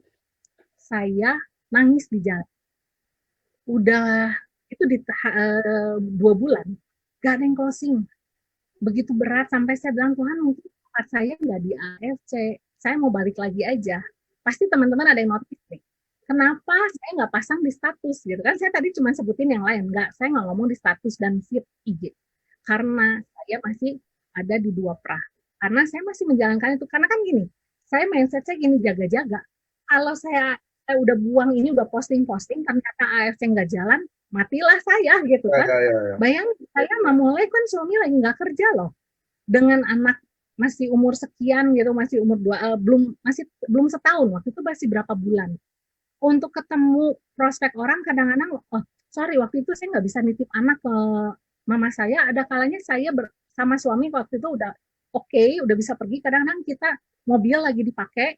saya nangis di jalan. Udah itu di 2 bulan gak ada yang closing. Begitu berat sampai saya bilang, Tuhan, mungkin tempat saya nggak di AFC, saya mau balik lagi aja. Pasti teman-teman ada yang notice nih. Kenapa saya nggak pasang di status gitu kan? Saya tadi cuma sebutin yang lain, saya nggak ngomong di status dan feed IG. Karena saya masih ada di 2 pra. Karena saya masih menjalankan itu. Karena kan gini, saya mindset saya gini, jaga-jaga. Kalau saya udah buang ini, udah posting-posting, ternyata AFC nggak jalan, matilah saya gitu kan. Bayangin saya memulai kan suami lagi nggak kerja loh, dengan anak masih umur sekian gitu, masih umur belum setahun, waktu itu masih berapa bulan. Untuk ketemu prospek orang kadang-kadang, oh sorry waktu itu saya nggak bisa nitip anak ke mama saya, ada kalanya saya sama suami waktu itu udah oke, udah bisa pergi, kadang-kadang kita mobil lagi dipakai,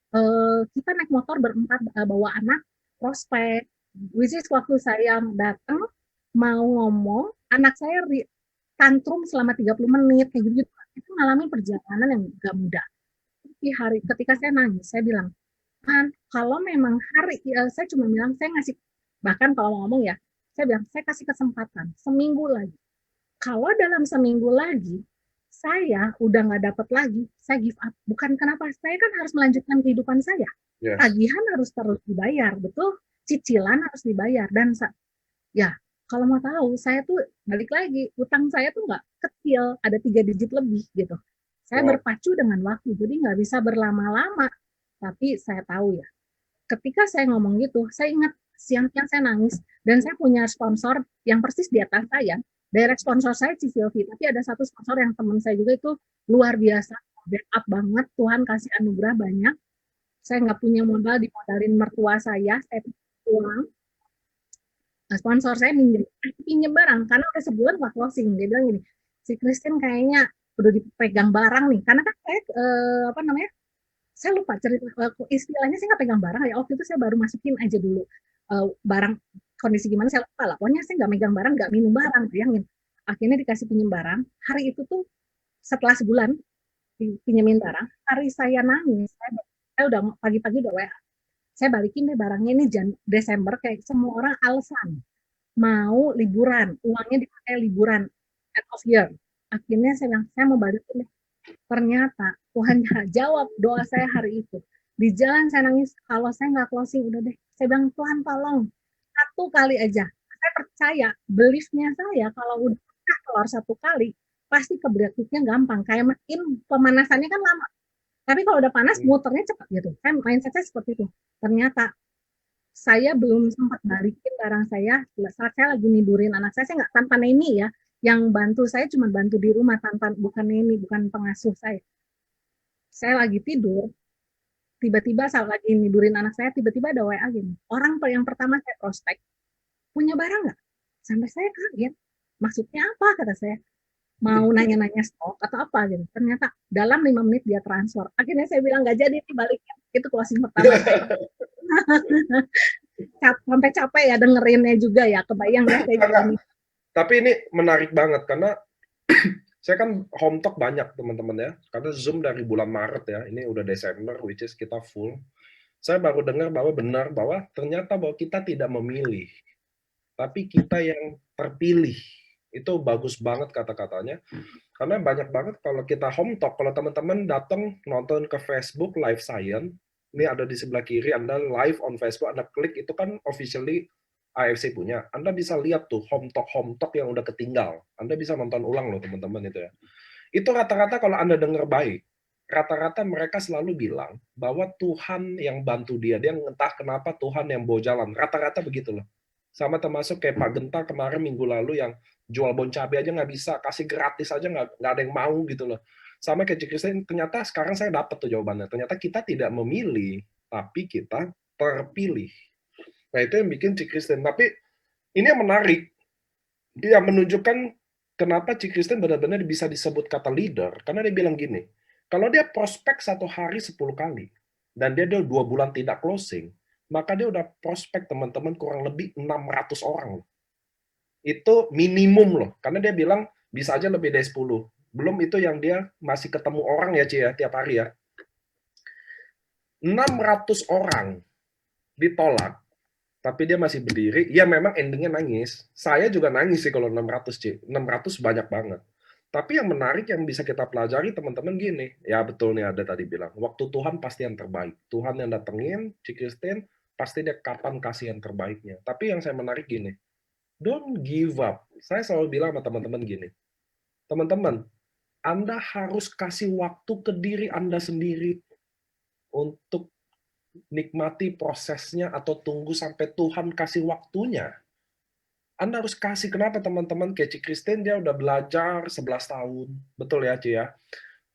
kita naik motor berempat bawa anak prospek, which is waktu saya datang mau ngomong, anak saya tantrum selama 30 menit kayak gitu. Itu ngalamin perjalanan yang gak mudah. Tapi ketika saya nangis, saya bilang, kan kalau memang saya cuma bilang, saya ngasih, bahkan kalau ngomong ya, saya bilang, saya kasih kesempatan seminggu lagi. Kalau dalam seminggu lagi, saya udah nggak dapat lagi, saya give up. Bukan kenapa, saya kan harus melanjutkan kehidupan saya. Yes. Tagihan harus terus dibayar, betul? Cicilan harus dibayar. Dan ya, kalau mau tahu, saya tuh balik lagi, utang saya tuh nggak kecil, ada 3 digit lebih gitu. Saya berpacu dengan waktu, jadi nggak bisa berlama-lama. Tapi saya tahu ya, ketika saya ngomong gitu, saya ingat siang-siang saya nangis, dan saya punya sponsor yang persis di atas saya. Direct sponsor saya Civilvi, tapi ada satu sponsor yang teman saya juga itu luar biasa, backup banget, Tuhan kasih anugerah banyak. Saya nggak punya modal, dimodalin mertua saya uang. Nah, sponsor saya pinjem barang, karena udah sebulan nggak closing. Dia bilang gini, si Christine kayaknya udah dipegang barang nih, karena kan saya apa namanya, saya lupa cerita istilahnya, saya nggak pegang barang ya, waktu itu saya baru masukin aja dulu barang, kondisi gimana saya lupa lah, pokoknya saya nggak megang barang, nggak minum barang, bayangin. Akhirnya dikasih pinjem barang, hari itu tuh setelah sebulan pinjemin barang, hari saya nangis, saya udah pagi-pagi udah WA, saya balikin deh barangnya ini Desember, kayak semua orang alasan mau liburan, uangnya dipakai liburan end of year. Akhirnya saya bilang, saya mau balikin deh. Ternyata Tuhan jawab doa saya hari itu. Di jalan saya nangis, kalau saya nggak closing, udah deh. Saya bilang, Tuhan tolong, satu kali aja. Saya percaya, beliefnya saya, kalau udah keluar satu kali, pasti keberangkatnya gampang. Kayak makin pemanasannya kan lama. Tapi kalau udah panas, muternya cepat gitu. Saya mindset saya seperti itu. Ternyata saya belum sempat balikin barang saya saat saya lagi nidurin anak saya nggak, tanpa neni ya, yang bantu saya cuma bantu di rumah, tanpa, bukan neni, bukan pengasuh saya lagi tidur, tiba-tiba saat lagi nidurin anak saya, tiba-tiba ada WA gini, orang yang pertama saya prospek, punya barang nggak? Sampai saya kaget, maksudnya apa, kata saya, mau nanya-nanya stok atau apa gitu. Ternyata dalam 5 menit dia transfer. Akhirnya saya bilang nggak jadi dibalikin. Itu closing pertama saya. Sampai capek ya dengerinnya juga ya, kebayang ya saya gini. Tapi ini menarik banget karena saya kan home talk banyak teman-teman ya, karena Zoom dari bulan Maret ya, ini udah Desember, which is kita full. Saya baru dengar bahwa benar bahwa ternyata bahwa kita tidak memilih, tapi kita yang terpilih. Itu bagus banget kata-katanya, karena banyak banget kalau kita home talk, kalau teman-teman datang nonton ke Facebook Live Science, ini ada di sebelah kiri, Anda live on Facebook, Anda klik, itu kan officially AFC punya. Anda bisa lihat tuh home talk yang udah ketinggal. Anda bisa nonton ulang loh teman-teman itu ya. Itu rata-rata kalau Anda dengar baik, rata-rata mereka selalu bilang bahwa Tuhan yang bantu dia. Dia entah kenapa Tuhan yang bawa jalan. Rata-rata begitu loh. Sama termasuk kayak Pak Genta kemarin minggu lalu yang jual bon cabai aja nggak bisa, kasih gratis aja nggak ada yang mau gitu loh. Sama kayak Cik Christine, ternyata sekarang saya dapat tuh jawabannya. Ternyata kita tidak memilih, tapi kita terpilih. Nah itu yang bikin Cik Christine. Tapi ini yang menarik, dia menunjukkan kenapa Cik Christine benar-benar bisa disebut kata leader, karena dia bilang gini, kalau dia prospek 1 hari 10 kali, dan dia 2 bulan tidak closing, maka dia udah prospek teman-teman kurang lebih 600 orang. Itu minimum loh, karena dia bilang bisa aja lebih dari 10. Belum itu yang dia masih ketemu orang ya, Ci ya, tiap hari ya. 600 orang ditolak, tapi dia masih berdiri, ya memang endingnya nangis. Saya juga nangis sih kalau 600, C. 600 banyak banget. Tapi yang menarik yang bisa kita pelajari teman-teman gini, ya betul nih ada tadi bilang, waktu Tuhan pasti yang terbaik. Tuhan yang datengin, Cik Christine, pasti dia kapan kasih yang terbaiknya. Tapi yang saya menarik gini, don't give up. Saya selalu bilang sama teman-teman gini, teman-teman, Anda harus kasih waktu ke diri Anda sendiri untuk nikmati prosesnya atau tunggu sampai Tuhan kasih waktunya. Anda harus kasih. Kenapa teman-teman? Kayak Ci Christine dia udah belajar 11 tahun. Betul ya, Ci ya?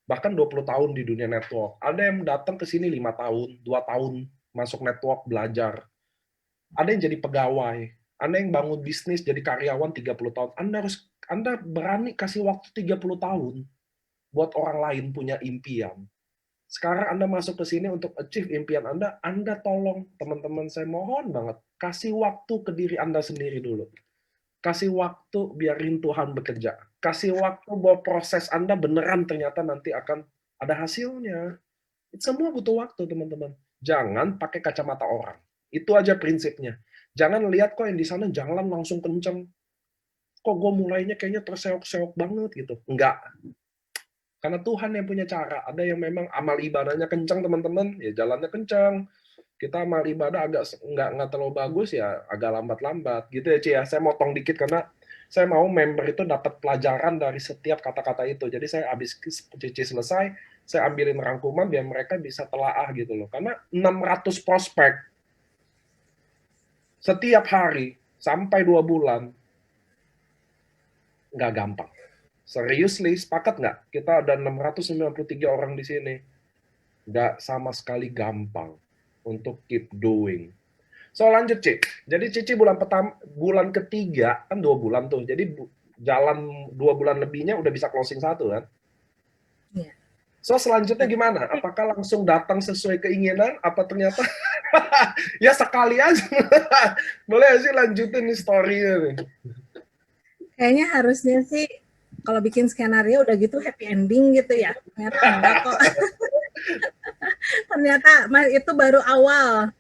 Bahkan 20 tahun di dunia network. Ada yang datang ke sini 5 tahun, 2 tahun masuk network belajar. Ada yang jadi pegawai. Anda yang bangun bisnis jadi karyawan 30 tahun. Anda berani kasih waktu 30 tahun buat orang lain punya impian. Sekarang Anda masuk ke sini untuk achieve impian Anda tolong teman-teman saya mohon banget kasih waktu ke diri Anda sendiri dulu. Kasih waktu biarin Tuhan bekerja. Kasih waktu bahwa proses Anda beneran ternyata nanti akan ada hasilnya. Semua butuh waktu, teman-teman. Jangan pakai kacamata orang. Itu aja prinsipnya. Jangan lihat kok yang di sana jalan langsung kenceng. kok gue mulainya kayaknya terseok-seok banget gitu. Enggak, karena Tuhan yang punya cara. Ada yang memang amal ibadahnya kencang teman-teman, ya jalannya kencang. Kita amal ibadah agak nggak terlalu bagus ya, agak lambat-lambat gitu ya Ci ya. Saya motong dikit karena saya mau member itu dapat pelajaran dari setiap kata-kata itu. Jadi saya habis Cici selesai, saya ambilin rangkuman biar mereka bisa telaah gitu loh. Karena 600 prospek setiap hari sampai 2 bulan nggak gampang. Seriously, sepakat nggak? Kita ada 693 orang di sini. Nggak sama sekali gampang untuk keep doing. So lanjut Ci. Jadi Cici bulan ketiga kan 2 bulan tuh. Jadi jalan 2 bulan lebihnya udah bisa closing 1 kan. Iya. So selanjutnya gimana? Apakah langsung datang sesuai keinginan? Apa ternyata ya sekali aja? Boleh sih lanjutin nih story-nya nih. Kayaknya harusnya sih kalau bikin skenario udah gitu happy ending gitu ya. Ternyata enggak kok. Ternyata itu baru awal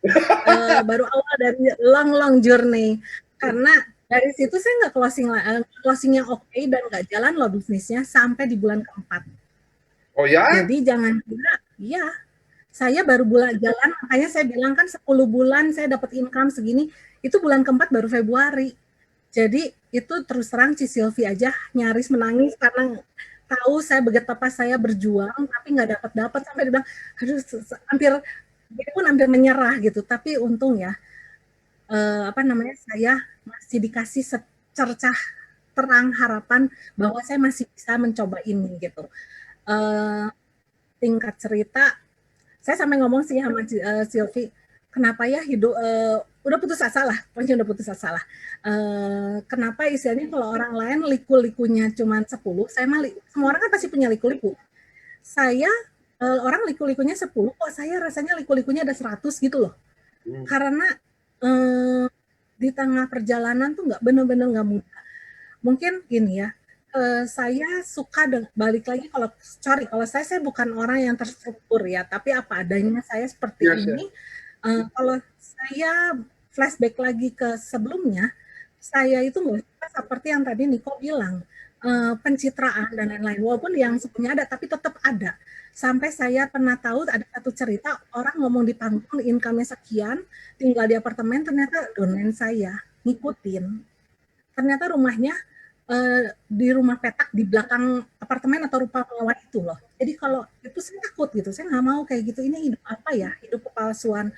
dari long journey. Karena dari situ saya nggak closing yang oke dan nggak jalan loh bisnisnya sampai di bulan keempat. Oh ya? Jadi jangan kira, ya saya baru jalan, makanya saya bilang kan 10 bulan saya dapat income segini, itu bulan keempat baru Februari. Jadi itu terus terang Ci Silvi aja nyaris menangis karena tahu saya betapa saya berjuang tapi nggak dapat sampai dia bilang aduh dia pun hampir menyerah gitu. Tapi untung ya saya masih dikasih secercah terang harapan bahwa saya masih bisa mencoba ini gitu. Tingkat cerita saya sampai ngomong sih sama Silvi, kenapa ya hidup udah putus asa lah, pokoknya udah putus asa lah. Kenapa istilahnya kalau orang lain liku-likunya cuma 10, saya mah semua orang kan pasti punya liku-liku. Saya orang liku-likunya 10, kok saya rasanya liku-likunya ada 100 gitu loh. Karena di tengah perjalanan tuh bener-bener nggak mudah. Mungkin gini ya, saya suka balik lagi kalau saya bukan orang yang terstruktur ya, tapi apa adanya saya seperti ini. Kalau saya flashback lagi ke sebelumnya, saya itu nggak suka seperti yang tadi Niko bilang, pencitraan dan lain-lain. Walaupun yang sebelumnya ada, tapi tetap ada. Sampai saya pernah tahu ada satu cerita, orang ngomong di panggung, income-nya sekian, tinggal di apartemen, ternyata domain saya, ngikutin. Ternyata rumahnya di rumah petak di belakang apartemen atau rumah itu loh. Jadi kalau itu saya takut gitu, saya nggak mau kayak gitu. Ini hidup apa ya? Hidup kepalsuan.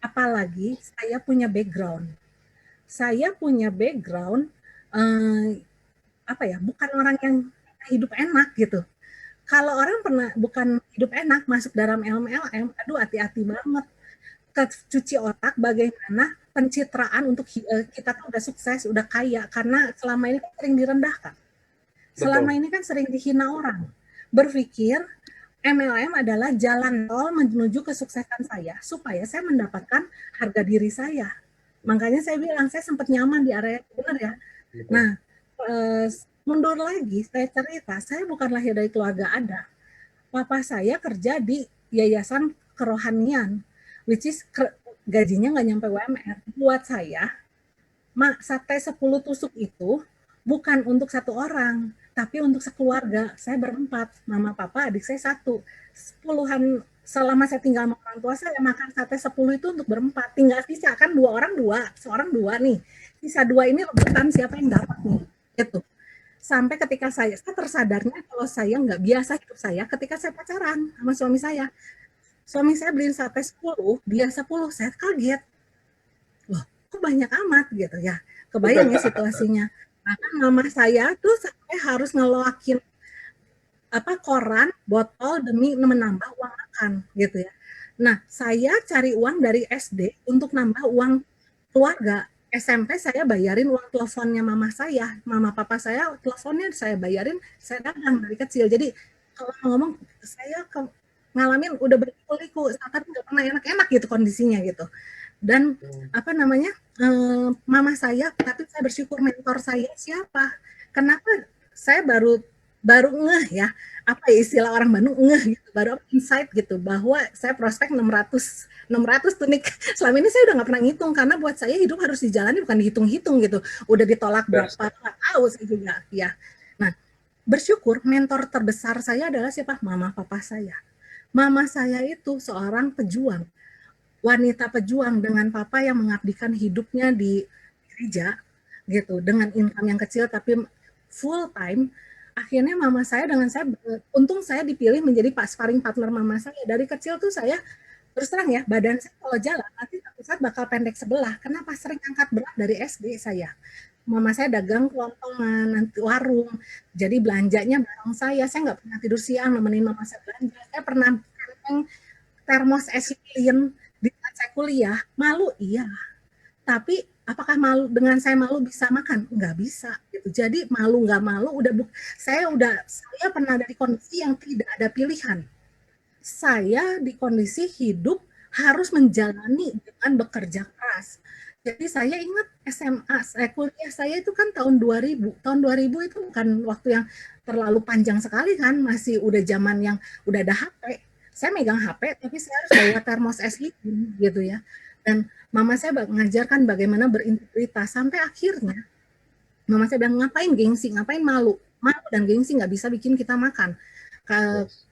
Apalagi saya punya background. Saya punya background bukan orang yang hidup enak gitu. Kalau orang pernah bukan hidup enak masuk dalam LMLM, aduh hati-hati banget. Cuci otak bagaimana pencitraan untuk kita tuh udah sukses, udah kaya, karena selama ini kan sering direndahkan. Selama ini kan sering dihina orang. Berpikir MLM adalah jalan tol menuju kesuksesan saya, supaya saya mendapatkan harga diri saya. Makanya saya bilang, saya sempat nyaman di area, benar ya? Nah, mundur lagi, saya cerita, saya bukan lahir dari keluarga ada. Papa saya kerja di yayasan kerohanian, which is gajinya nggak nyampe UMR. Buat saya, sate 10 tusuk itu bukan untuk satu orang, tapi untuk sekeluarga. Saya berempat, mama, papa, adik saya 1. Selama saya tinggal sama orang tua saya, makan sate 10 itu untuk berempat. Tinggal sisa kan 2 orang 2, seorang 2 nih. Sisa 2 ini rebutan siapa yang dapat nih. Gitu. Sampai ketika saya tersadarnya kalau saya nggak biasa hidup saya ketika saya pacaran sama suami saya. Suami saya beliin sate 10, dia 10, saya kaget. Loh, kok banyak amat gitu ya. Kebayang ya situasinya. Bahkan mama saya tuh sampai harus ngeloakin koran, botol demi menambah uang makan gitu ya. Nah, saya cari uang dari SD untuk nambah uang keluarga. SMP saya bayarin uang teleponnya mama saya, mama papa saya teleponnya saya bayarin, saya dagang dari kecil. Jadi kalau ngomong saya ngalamin udah berliku-liku, tapi nggak pernah enak-enak gitu kondisinya gitu. Dan mama saya, tapi saya bersyukur mentor saya siapa? Kenapa saya baru ngeh ya, apa ya istilah orang Bandung ngeh gitu, baru insight gitu bahwa saya prospek 600 tuh nih. Selama ini saya udah nggak pernah ngitung karena buat saya hidup harus dijalani bukan dihitung-hitung gitu. Udah ditolak berapa, tahu saya juga ya. Nah, bersyukur mentor terbesar saya adalah siapa? Mama papa saya. Mama saya itu seorang pejuang, wanita pejuang dengan papa yang mengabdikan hidupnya di gereja gitu dengan income yang kecil tapi full time. Akhirnya mama saya dengan saya, untung saya dipilih menjadi sparring partner mama saya. Dari kecil tuh saya terus terang ya, badan saya kalau jalan nanti satu saat bakal pendek sebelah. Kenapa? Sering angkat berat dari SD saya. Mama saya dagang kelontongan, nanti warung. Jadi belanjanya bareng saya nggak pernah tidur siang nemenin mama saya belanja. Saya pernah termos es lilin di saat saya kuliah. Malu? Iya. Tapi apakah malu dengan saya malu bisa makan? Nggak bisa. Gitu. Jadi malu nggak malu, saya pernah dari kondisi yang tidak ada pilihan. Saya di kondisi hidup harus menjalani dengan bekerja keras. Jadi saya ingat SMA, kuliah saya itu kan tahun 2000. Tahun 2000 itu bukan waktu yang terlalu panjang sekali kan, masih udah zaman yang udah ada HP. Saya megang HP, tapi saya harus bawa termos es gitu ya. Dan mama saya mengajarkan bagaimana berintegritas, sampai akhirnya mama saya bilang, ngapain gengsi, ngapain malu. Malu dan gengsi nggak bisa bikin kita makan.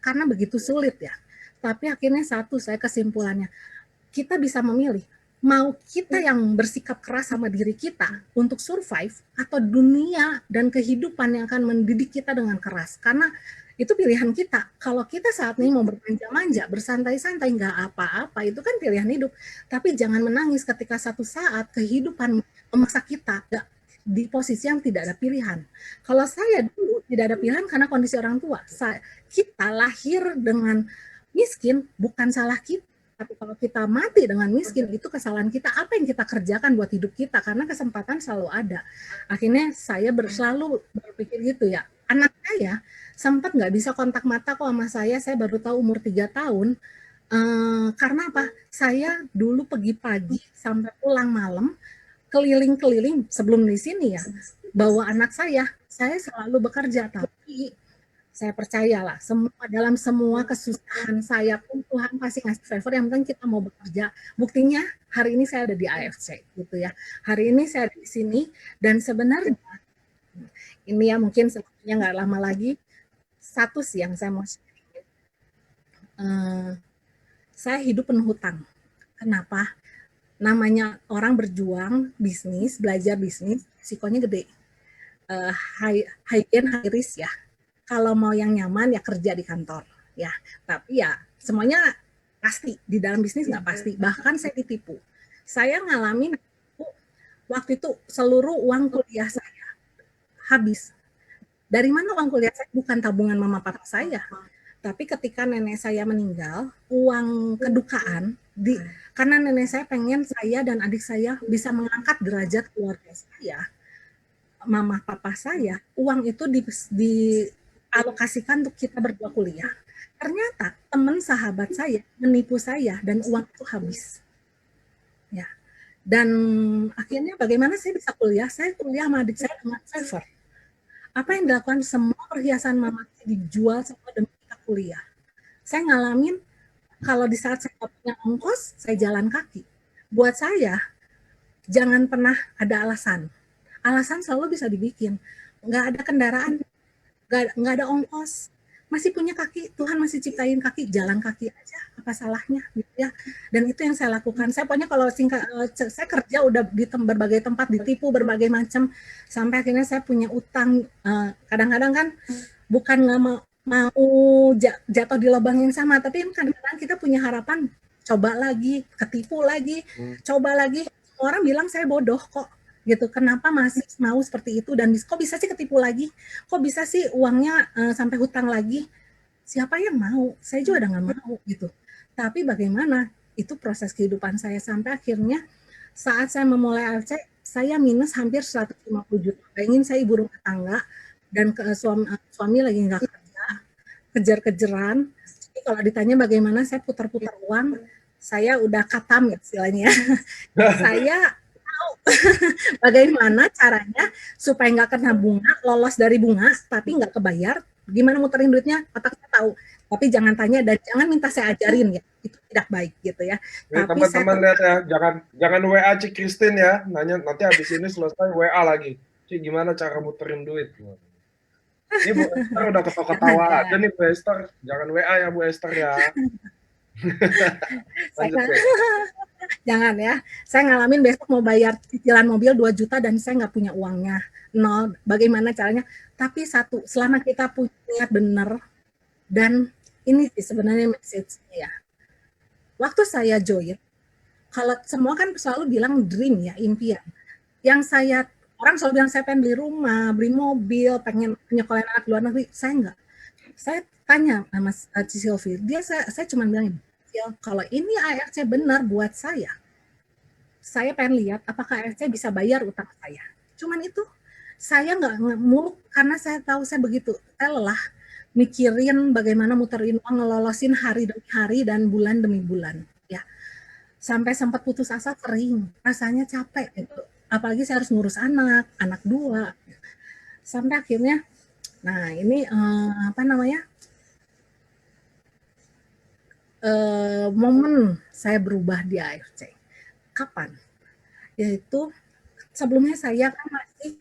Karena begitu sulit ya. Tapi akhirnya satu, saya kesimpulannya, kita bisa memilih, mau kita yang bersikap keras sama diri kita untuk survive, atau dunia dan kehidupan yang akan mendidik kita dengan keras. Karena itu pilihan kita. Kalau kita saat ini mau bermanja-manja, bersantai-santai, nggak apa-apa, itu kan pilihan hidup. Tapi jangan menangis ketika satu saat kehidupan memaksa kita di posisi yang tidak ada pilihan. Kalau saya dulu tidak ada pilihan karena kondisi orang tua. Kita lahir dengan miskin, bukan salah kita. Tapi kalau kita mati dengan miskin, itu kesalahan kita. Apa yang kita kerjakan buat hidup kita? Karena kesempatan selalu ada. Akhirnya saya selalu berpikir gitu ya. Anak saya sempat nggak bisa kontak mata kok sama saya baru tahu umur 3 tahun. Karena apa? Saya dulu pergi pagi sampai pulang malam, keliling-keliling sebelum di sini ya, bawa anak saya selalu bekerja, tapi saya percayalah dalam semua kesusahan saya pun Tuhan pasti ngasih favor, yang penting kita mau bekerja. Buktinya hari ini saya ada di AFC gitu ya. Hari ini saya ada di sini, dan sebenarnya ini ya mungkin sebenarnya nggak lama lagi, satu sih yang saya mau sharing. Saya hidup penuh hutang. Kenapa? Namanya orang berjuang bisnis, belajar bisnis, risikonya gede. High gain, high risk ya. Kalau mau yang nyaman ya kerja di kantor ya. Tapi ya semuanya pasti di dalam bisnis nggak pasti. Bahkan saya ditipu. Saya ngalamin waktu itu seluruh uang kuliah saya habis. Dari mana uang kuliah saya? Bukan tabungan mama papa saya. Tapi ketika nenek saya meninggal, uang kedukaan karena nenek saya pengen saya dan adik saya bisa mengangkat derajat keluarga saya, mama papa saya, uang itu dialokasikan untuk kita berdua kuliah. Ternyata teman sahabat saya menipu saya dan uang itu habis. Ya. Dan akhirnya bagaimana saya bisa kuliah? Saya kuliah sama adik saya dengan favor. Apa yang dilakukan? Semua perhiasan mama saya dijual semua demi kita kuliah. Saya ngalamin kalau di saat saya punya ongkos, saya jalan kaki. Buat saya, jangan pernah ada alasan. Alasan selalu bisa dibikin. Nggak ada kendaraan, nggak ada ongkos, masih punya kaki, Tuhan masih ciptain kaki, jalan kaki aja, apa salahnya gitu ya. Dan itu yang saya lakukan. Saya pokoknya kalau saya kerja udah di berbagai tempat, ditipu berbagai macam, sampai akhirnya saya punya utang. Kadang-kadang kan bukan nggak mau jatuh di lubang yang sama, tapi kadang-kadang kita punya harapan, coba lagi, ketipu lagi, coba lagi. Orang bilang saya bodoh kok gitu, kenapa masih mau seperti itu, dan kok bisa sih ketipu lagi, kok bisa sih uangnya sampai hutang lagi. Siapa yang mau? Saya juga udah nggak mau gitu. Tapi bagaimana, itu proses kehidupan saya sampai akhirnya saat saya memulai AFC, saya minus hampir 150 juta. Bayangin, saya ibu rumah tangga dan suami lagi nggak kerja, kejar-kejaran. Jadi kalau ditanya bagaimana saya putar-putar uang, saya udah katam ya istilahnya. Saya bagaimana caranya supaya nggak kena bunga, lolos dari bunga, tapi nggak kebayar. Gimana muterin duitnya? Otak saya tahu. Tapi jangan tanya dan jangan minta saya ajarin ya. Itu tidak baik gitu ya. Tapi teman-teman lihat ya, jangan WA Cik Christine ya. Nanya nanti habis ini selesai WA lagi. Cik, gimana cara muterin duit? Ini Bu Esther udah Jangan ketawa-ketawa ya. aja nih Bu Esther. Jangan WA ya Bu Esther ya. Lanjut Saya deh. jangan ya. Saya ngalamin besok mau bayar cicilan mobil 2 juta dan saya nggak punya uangnya. Nol. Bagaimana caranya? Tapi satu, selama kita punya niat benar dan ini sih sebenarnya message-nya ya. Waktu saya join, kalau semua kan selalu bilang dream ya, impian. Yang saya orang selalu bilang saya pengen beli rumah, beli mobil, pengen nyekolahin anak luar negeri. Saya enggak. Saya tanya sama si Silvi, saya cuma bilang ini, kalau ini ARC benar buat saya pengen lihat apakah ARC bisa bayar utang saya. Cuman itu, saya nggak muluk karena saya tahu saya begitu, saya lelah mikirin bagaimana muterin uang, ngelolosin hari demi hari dan bulan demi bulan. Ya, sampai sempat putus asa sering, rasanya capek gitu. Apalagi saya harus ngurus anak dua. Sampai akhirnya, nah ini apa namanya? Momen saya berubah di AFC. Kapan? Yaitu sebelumnya saya kan masih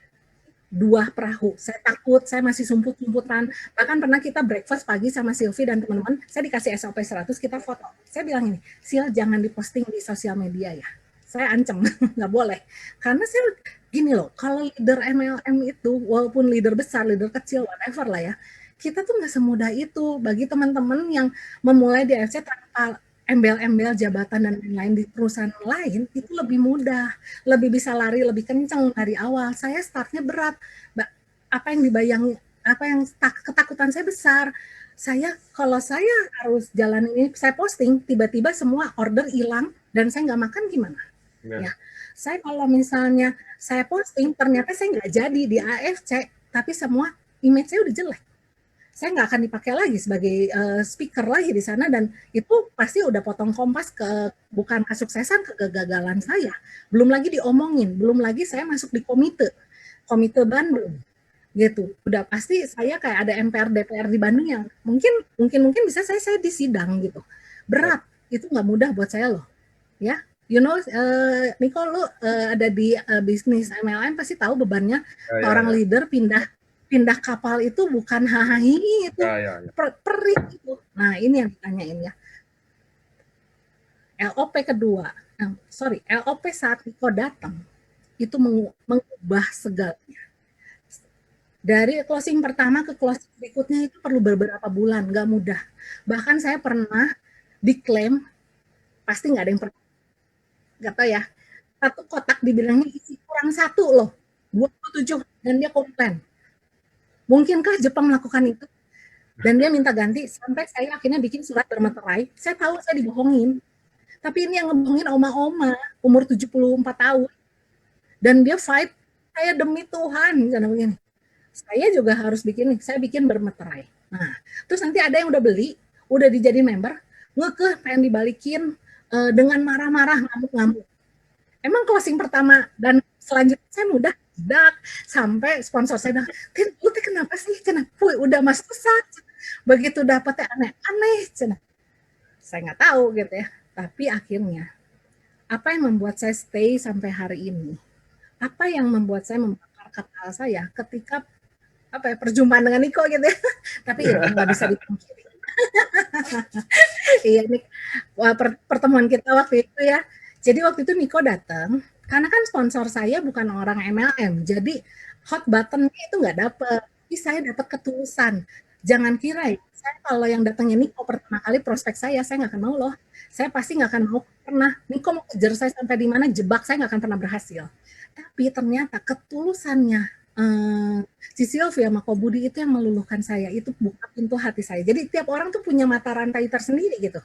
2 perahu. Saya takut, saya masih sumput-sumputan. Bahkan pernah kita breakfast pagi sama Silvi dan teman-teman, saya dikasih SOP 100, kita foto. Saya bilang ini, Sil jangan diposting di sosial media ya. Saya ancam, nggak boleh. Karena saya gini loh, kalau leader MLM itu, walaupun leader besar, leader kecil, whatever lah ya, kita tuh nggak semudah itu. Bagi teman-teman yang memulai di AFC tanpa embel-embel jabatan dan lain-lain di perusahaan lain, itu lebih mudah, lebih bisa lari lebih kencang dari awal. Saya startnya berat, apa yang dibayangi, apa yang ketakutan saya besar. Kalau saya harus jalan ini, saya posting, tiba-tiba semua order hilang dan saya nggak makan gimana? Ya, saya kalau misalnya saya posting, ternyata saya nggak jadi di AFC, tapi semua image saya udah jelek. Saya nggak akan dipakai lagi sebagai speaker lagi di sana dan itu pasti udah potong kompas ke bukan kesuksesan, kegagalan saya. Belum lagi diomongin, belum lagi saya masuk di komite Bandung gitu. Udah pasti saya kayak ada MPR DPR di Bandung yang mungkin bisa saya di sidang gitu. Berat, itu nggak mudah buat saya loh. Ya, you know, Niko lu ada di bisnis MLM pasti tahu bebannya seorang leader pindah kapal itu bukan hahaha itu perih itu. Nah ini yang ditanyain ya. LOP kedua, LOP saat Niko datang itu mengubah segalanya. Dari closing pertama ke closing berikutnya itu perlu beberapa bulan, nggak mudah. Bahkan saya pernah diklaim, pasti nggak ada yang pernah, nggak tahu ya, satu kotak dibilangnya isi kurang 1 loh, 27, dan dia komplain. Mungkinkah Jepang melakukan itu? Dan dia minta ganti, sampai saya akhirnya bikin surat bermeterai, saya tahu saya dibohongin. Tapi ini yang ngebohongin oma-oma, umur 74 tahun. Dan dia fight, saya demi Tuhan, karena begini. Saya juga harus saya bikin bermeterai. Nah, terus nanti ada yang udah beli, udah dijadiin member, ngekeh pengen dibalikin dengan marah-marah, ngamuk-ngamuk. Emang closing pertama dan selanjutnya saya mudah tidak sampai sponsor saya bilang, lu kenapa sih? Kenapa? Udah mas pesat. Begitu dapetnya aneh-aneh. Saya nggak tahu gitu ya. Tapi akhirnya, apa yang membuat saya stay sampai hari ini? Apa yang membuat saya membakar kepala saya ketika perjumpaan dengan Niko gitu ya. Tapi ya nggak bisa dipungkiri. Iya nih pertemuan kita waktu itu ya. Jadi waktu itu Niko datang, karena kan sponsor saya bukan orang MLM, jadi hot button itu nggak dapet. Tapi saya dapat ketulusan. Jangan kira ya, saya kalau yang datangnya Niko pertama kali prospek saya nggak akan mau loh. Saya pasti nggak akan mau pernah. Niko mau kejar saya sampai di mana, jebak saya nggak akan pernah berhasil. Tapi ternyata ketulusannya si Sylvia Makobudi itu yang meluluhkan saya, itu buka pintu hati saya. Jadi tiap orang tuh punya mata rantai tersendiri gitu.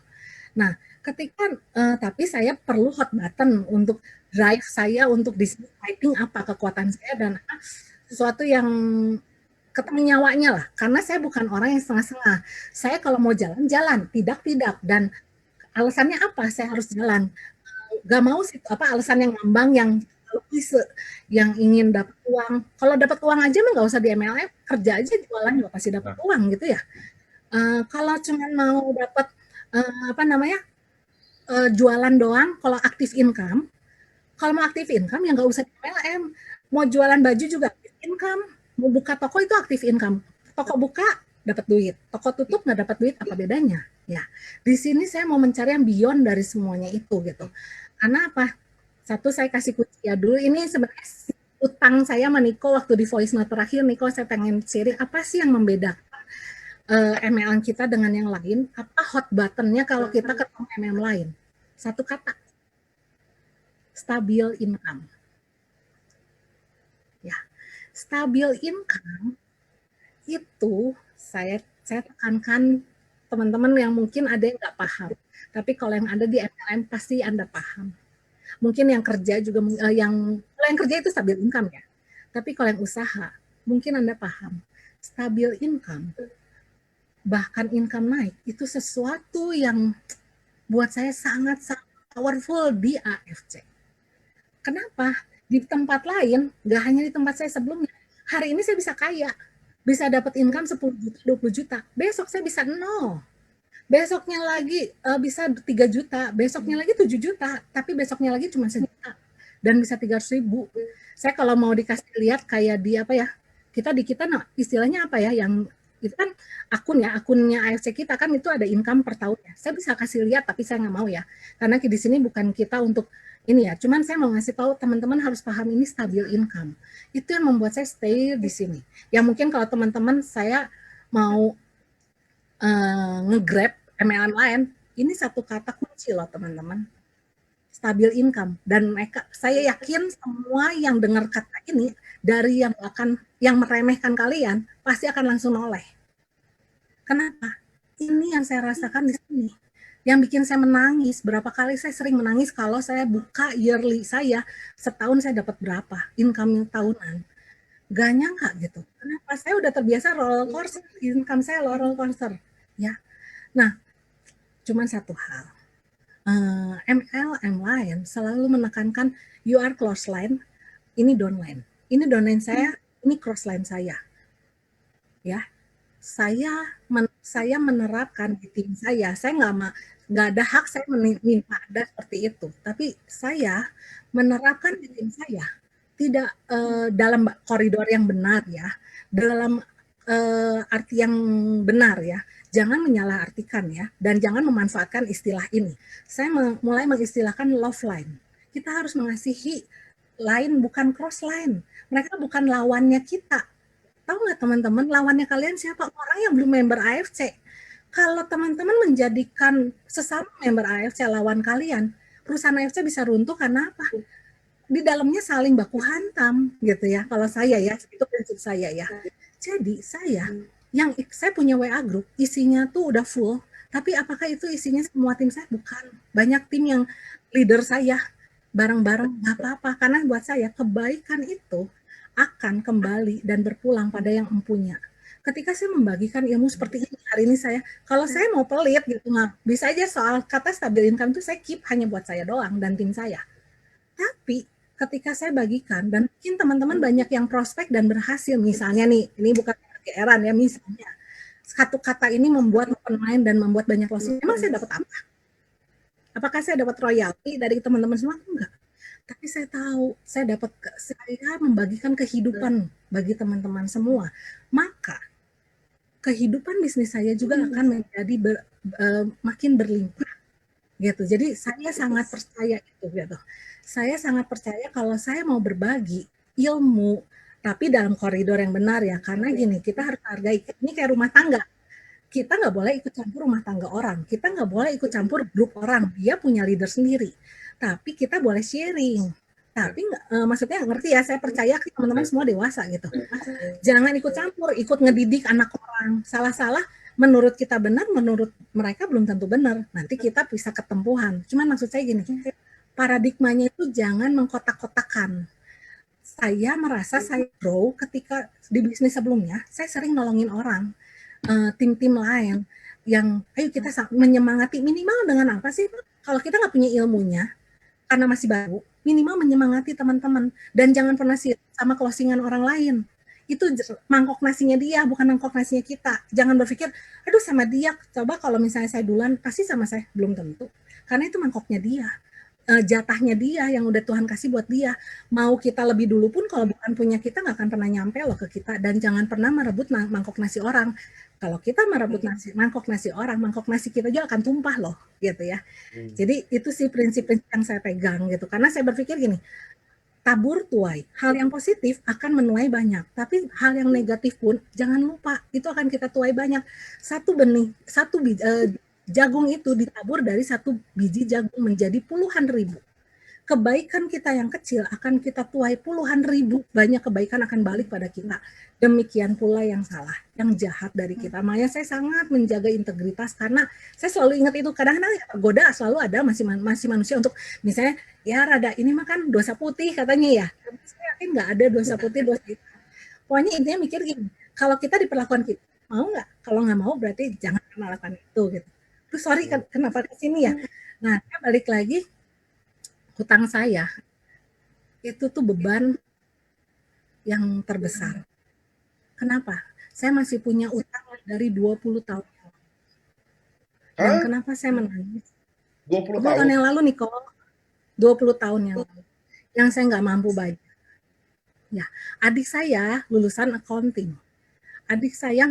Nah, ketika tapi saya perlu hot button untuk drive saya untuk typing apa kekuatan saya dan sesuatu yang ketemu nyawanya lah. Karena saya bukan orang yang setengah-setengah. Saya kalau mau jalan, tidak dan alasannya apa saya harus jalan. Gak mau sih alasan yang ngambang yang yang ingin dapat uang. Kalau dapat uang aja mah nggak usah di MLM, kerja aja jualan juga pasti dapat uang gitu ya. Kalau cuma mau dapat jualan doang, kalau aktif income, ya nggak usah di MLM. Mau jualan baju juga income. Mau buka toko itu aktif income. Toko buka dapat duit, toko tutup nggak dapat duit, apa bedanya? Ya, di sini saya mau mencari yang beyond dari semuanya itu gitu. Karena apa? Satu, saya kasih kunci ya dulu. Ini sebenarnya utang saya sama Niko waktu di voice note terakhir. Niko, saya pengen sharing apa sih yang membedakan MLM kita dengan yang lain? Apa hot buttonnya kalau kita ketemu MLM lain? Satu kata, stabil income. Ya, stabil income itu saya tekankan teman-teman yang mungkin ada yang nggak paham. Tapi kalau yang ada di MLM pasti Anda paham. Mungkin yang kerja juga, kalau yang kerja itu stabil income ya. Tapi kalau yang usaha, mungkin Anda paham. Stabil income, bahkan income naik, itu sesuatu yang buat saya sangat-sangat powerful di AFC. Kenapa? Di tempat lain, nggak hanya di tempat saya sebelumnya, hari ini saya bisa kaya, bisa dapat income 10 juta, 20 juta. Besok saya bisa nol. Besoknya lagi bisa 3 juta, besoknya lagi 7 juta, tapi besoknya lagi cuma sejuta. Dan bisa 300.000. Saya kalau mau dikasih lihat kayak di apa ya, kita nah, istilahnya apa ya, yang itu kan akunnya AFC kita kan itu ada income per tahunnya. Saya bisa kasih lihat tapi saya nggak mau ya, karena di sini bukan kita untuk ini ya. Cuman saya mau ngasih tahu teman-teman harus paham ini stabil income. Itu yang membuat saya stay di sini. Ya mungkin kalau teman-teman saya mau nge-grab MLM lain, ini satu kata kunci loh teman-teman. Stabil income. Dan mereka, saya yakin semua yang dengar kata ini dari yang meremehkan kalian pasti akan langsung noleh. Kenapa? Ini yang saya rasakan di sini. Yang bikin saya menangis, berapa kali saya sering menangis kalau saya buka yearly saya, setahun saya dapat berapa income tahunan. Gak nyangka gitu. Kenapa? Saya udah terbiasa roller coaster, income saya roller coaster. Ya. Nah, cuman satu hal. MLM lain selalu menekankan you are close line, ini downline. Ini downline saya, ini cross line saya. Ya, saya menerapkan di tim saya nggak ada hak saya minta ada seperti itu, tapi saya menerapkan di tim saya tidak dalam koridor yang benar ya, dalam arti yang benar ya, jangan menyalahartikan ya, dan jangan memanfaatkan istilah ini. Saya mulai mengistilahkan love line. Kita harus mengasihi line bukan cross line. Mereka bukan lawannya kita. Tahu nggak teman-teman, lawannya kalian siapa? Orang yang belum member AFC. Kalau teman-teman menjadikan sesama member AFC lawan kalian, perusahaan AFC bisa runtuh karena apa? Di dalamnya saling baku hantam gitu ya. Kalau saya ya, itu prinsip saya ya. Jadi saya punya WA group, isinya tuh udah full, tapi apakah itu isinya semua tim saya? Bukan. Banyak tim yang leader saya bareng-bareng, nggak apa-apa. Karena buat saya kebaikan itu akan kembali dan berpulang pada yang empunya. Ketika saya membagikan ilmu seperti ini hari ini kalau saya mau pelit gitu, nggak bisa aja soal kata stabil income itu saya keep hanya buat saya doang dan tim saya. Tapi ketika saya bagikan dan mungkin teman-teman banyak yang prospek dan berhasil, misalnya nih, ini bukan kegeeran ya, misalnya satu kata ini membuat pemain dan membuat banyak closing, emang saya dapat apa? Apakah saya dapat royalti dari teman-teman semua? Enggak. Tapi saya tahu, saya membagikan kehidupan bagi teman-teman semua. Maka kehidupan bisnis saya juga akan menjadi makin berlimpah gitu. Jadi saya sangat percaya itu gitu. Saya sangat percaya kalau saya mau berbagi ilmu tapi dalam koridor yang benar ya, karena gini, kita harus hargai, ini kayak rumah tangga, kita nggak boleh ikut campur rumah tangga orang, kita nggak boleh ikut campur grup orang, dia punya leader sendiri, tapi kita boleh sharing. Tapi maksudnya ngerti ya, saya percaya teman-teman semua dewasa gitu, jangan ikut campur, ikut ngedidik anak orang, salah-salah menurut kita benar, menurut mereka belum tentu benar, nanti kita bisa ketempuhan. Cuman maksud saya gini, paradigmanya itu jangan mengkotak-kotakan. Saya merasa saya grow ketika di bisnis sebelumnya, saya sering nolongin orang, tim-tim lain, yang ayo kita menyemangati, minimal dengan apa sih? Kalau kita nggak punya ilmunya, karena masih baru, minimal menyemangati teman-teman, dan jangan pernah sama closingan orang lain. Itu mangkok nasinya dia, bukan mangkok nasinya kita. Jangan berpikir, aduh sama dia, coba kalau misalnya saya duluan, pasti sama saya. Belum tentu. Karena itu mangkoknya dia. jatahnya dia yang udah Tuhan kasih buat dia. Mau kita lebih dulu pun kalau bukan punya kita nggak akan pernah nyampe loh ke kita. Dan jangan pernah merebut mangkok nasi orang. Kalau kita merebut mangkok nasi orang, mangkok nasi kita juga akan tumpah loh, gitu ya. Jadi itu sih prinsip-prinsip yang saya pegang gitu. Karena saya berpikir gini, tabur tuai. Hal yang positif akan menuai banyak, tapi hal yang negatif pun jangan lupa itu akan kita tuai banyak. Satu benih, jagung itu ditabur dari satu biji jagung menjadi puluhan ribu. Kebaikan kita yang kecil akan kita tuai puluhan ribu, banyak kebaikan akan balik pada kita. Demikian pula yang salah, yang jahat dari kita. Makanya saya sangat menjaga integritas karena saya selalu ingat itu. Kadang-kadang ya tergoda selalu ada masih manusia untuk misalnya ya rada ini mah kan dosa putih katanya ya. Tapi saya yakin nggak ada dosa putih, dosa hitam. Pokoknya intinya mikir gini, kalau kita diperlakukan kita mau nggak? Kalau nggak mau berarti jangan melakukan itu gitu. Terus sorry kenapa ke sini ya? Nah, balik lagi hutang saya itu tuh beban yang terbesar. Kenapa? Saya masih punya utang dari 20 tahun. Dan Hah? kenapa saya menangis? 20 20 tahun tahun? yang lalu nih kok, 20 tahun yang lalu. Yang saya nggak mampu bayar. Ya, adik saya lulusan accounting. Adik saya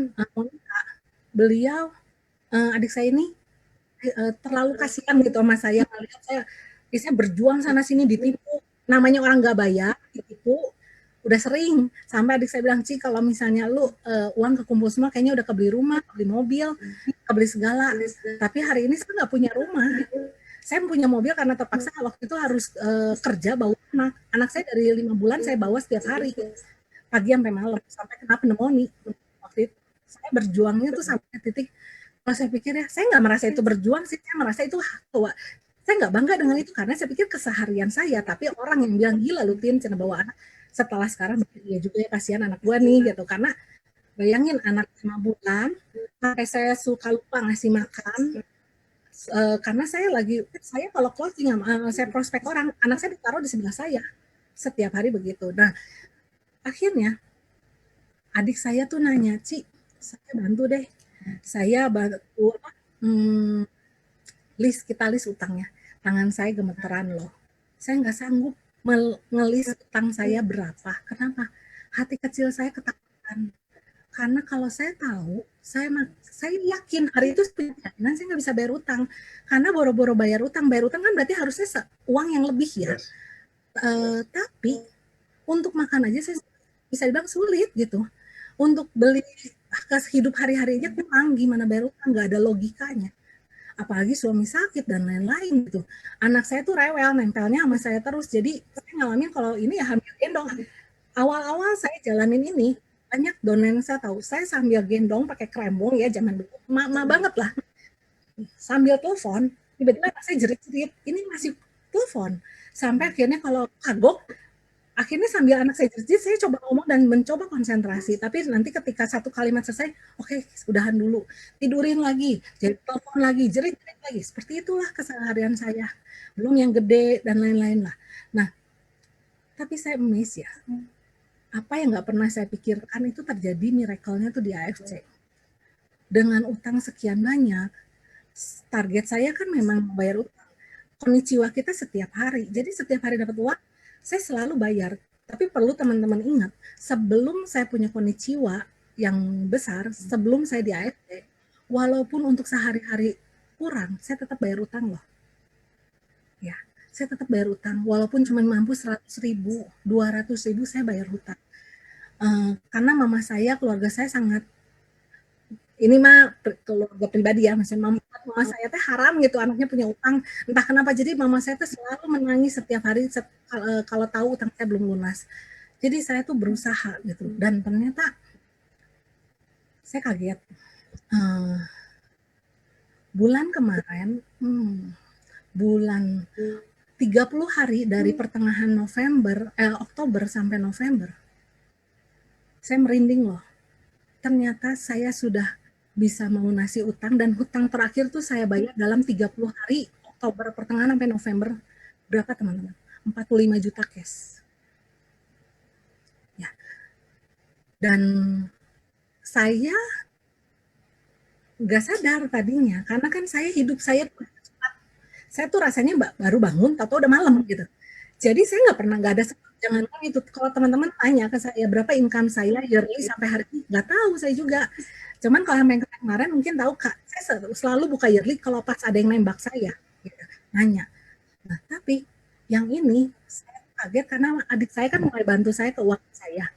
beliau adik saya ini terlalu kasihan gitu sama saya melihat saya bisa berjuang sana sini ditipu, namanya orang nggak bayar ditipu udah sering sampai adik saya bilang, Ci kalau misalnya lu uang kekumpul semua kayaknya udah kebeli rumah, kebeli mobil, kebeli segala, tapi hari ini saya nggak punya rumah, saya punya mobil karena terpaksa waktu itu harus kerja bawa anak saya dari 5 bulan saya bawa setiap hari pagi sampai malam sampai kena pneumonia waktu itu. Saya berjuangnya tuh sampai titik kalau saya pikir ya saya nggak merasa itu berjuang sih, saya merasa itu tua. Saya nggak bangga dengan itu karena saya pikir keseharian saya, tapi orang yang bilang gila lu Tin cina bawa anak, setelah sekarang ya juga ya kasihan anak gua nih gitu, karena bayangin anak 5 bulan sampai saya suka lupa ngasih makan karena saya kalau closing saya prospek orang, anak saya ditaruh di sebelah saya setiap hari begitu. Nah akhirnya adik saya tuh nanya, Ci saya bantu deh, saya bantu list utangnya. Tangan saya gemeteran loh. Saya nggak sanggup ngelis utang saya berapa. Kenapa? Hati kecil saya ketakutan. Karena kalau saya tahu, saya yakin hari itu punya keyakinan saya nggak bisa bayar utang. Karena boro-boro bayar utang kan berarti harusnya uang yang lebih ya. Yes. Tapi untuk makan aja saya bisa dibilang sulit gitu. Untuk beli hidup hari-harinya kurang, gimana bayar utang, nggak ada logikanya. Apalagi suami sakit dan lain-lain gitu. Anak saya tuh rewel, nempelnya sama saya terus. Jadi saya ngalamin kalau ini ya hamil gendong. Awal-awal saya jalanin ini, banyak donen saya tahu. Saya sambil gendong pakai krembong ya, zaman dulu. Mama banget lah. Sambil telepon, tiba-tiba saya jerit-jerit. Ini masih telepon. Sampai akhirnya kalau kagok, akhirnya sambil anak saya jerit, saya coba ngomong dan mencoba konsentrasi. Tapi nanti ketika satu kalimat selesai, oke, udahan dulu. Tidurin lagi, jadi telepon lagi, jerit-jerit lagi. Seperti itulah keseharian saya. Belum yang gede dan lain-lain lah. Nah, tapi saya miss ya. Apa yang nggak pernah saya pikirkan itu terjadi miracle-nya tuh di AFC. Dengan utang sekian banyak, target saya kan memang bayar utang. Konnichiwa kita setiap hari. Jadi setiap hari dapat uang, saya selalu bayar. Tapi perlu teman-teman ingat, sebelum saya punya konnichiwa yang besar, sebelum saya di AFC, walaupun untuk sehari-hari kurang, saya tetap bayar utang loh. Ya, saya tetap bayar utang. Walaupun cuma mampu 100.000, 200.000, saya bayar utang. Karena mama saya, keluarga saya sangat ini mah keluarga pribadi ya, maksudnya mama saya teh haram gitu anaknya punya utang, entah kenapa jadi mama saya tuh selalu menangis setiap hari kalau tahu utang saya belum lunas. Jadi saya tuh berusaha gitu dan ternyata saya kaget bulan kemarin bulan 30 hari dari pertengahan Oktober sampai November saya merinding loh, ternyata saya sudah bisa melunasi utang dan hutang terakhir tuh saya bayar dalam 30 hari Oktober pertengahan sampai November. Berapa teman-teman? 45 juta cash. Ya. Dan saya nggak sadar tadinya karena kan hidup saya saya tuh rasanya baru bangun, tahu udah malam gitu. Jadi saya nggak ada jangankan itu, kalau teman-teman tanya ke saya berapa income saya yearly sampai hari ini, nggak tahu saya juga. Cuman kalau yang kemarin mungkin tahu Kak, saya selalu buka yearly kalau pas ada yang nembak saya, gitu, nanya. Nah, tapi yang ini saya kaget karena adik saya kan mulai bantu saya keuangan saya.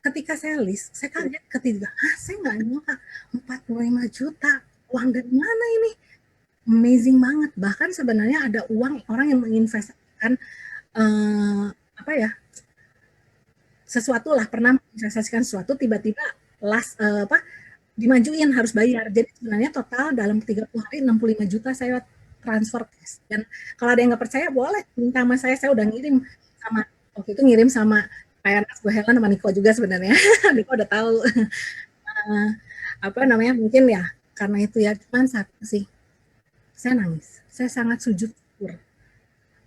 Ketika saya list, saya kaget ketika, saya nggak nyangka 45 juta, uang dari mana ini? Amazing banget. Bahkan sebenarnya ada uang orang yang menginvestasikan apa ya, sesuatu lah, pernah menginvestasikan sesuatu, tiba-tiba dimajuin harus bayar. Jadi sebenarnya total dalam 30 hari 65 juta saya transfer cash. Dan kalau ada yang nggak percaya boleh minta sama saya udah ngirim sama, waktu itu ngirim sama Pak Ernest, Bu Helen, sama Niko juga sebenarnya. Niko udah tahu. Apa namanya, mungkin ya karena itu ya, cuman satu sih, saya nangis. Saya sangat sujud syukur.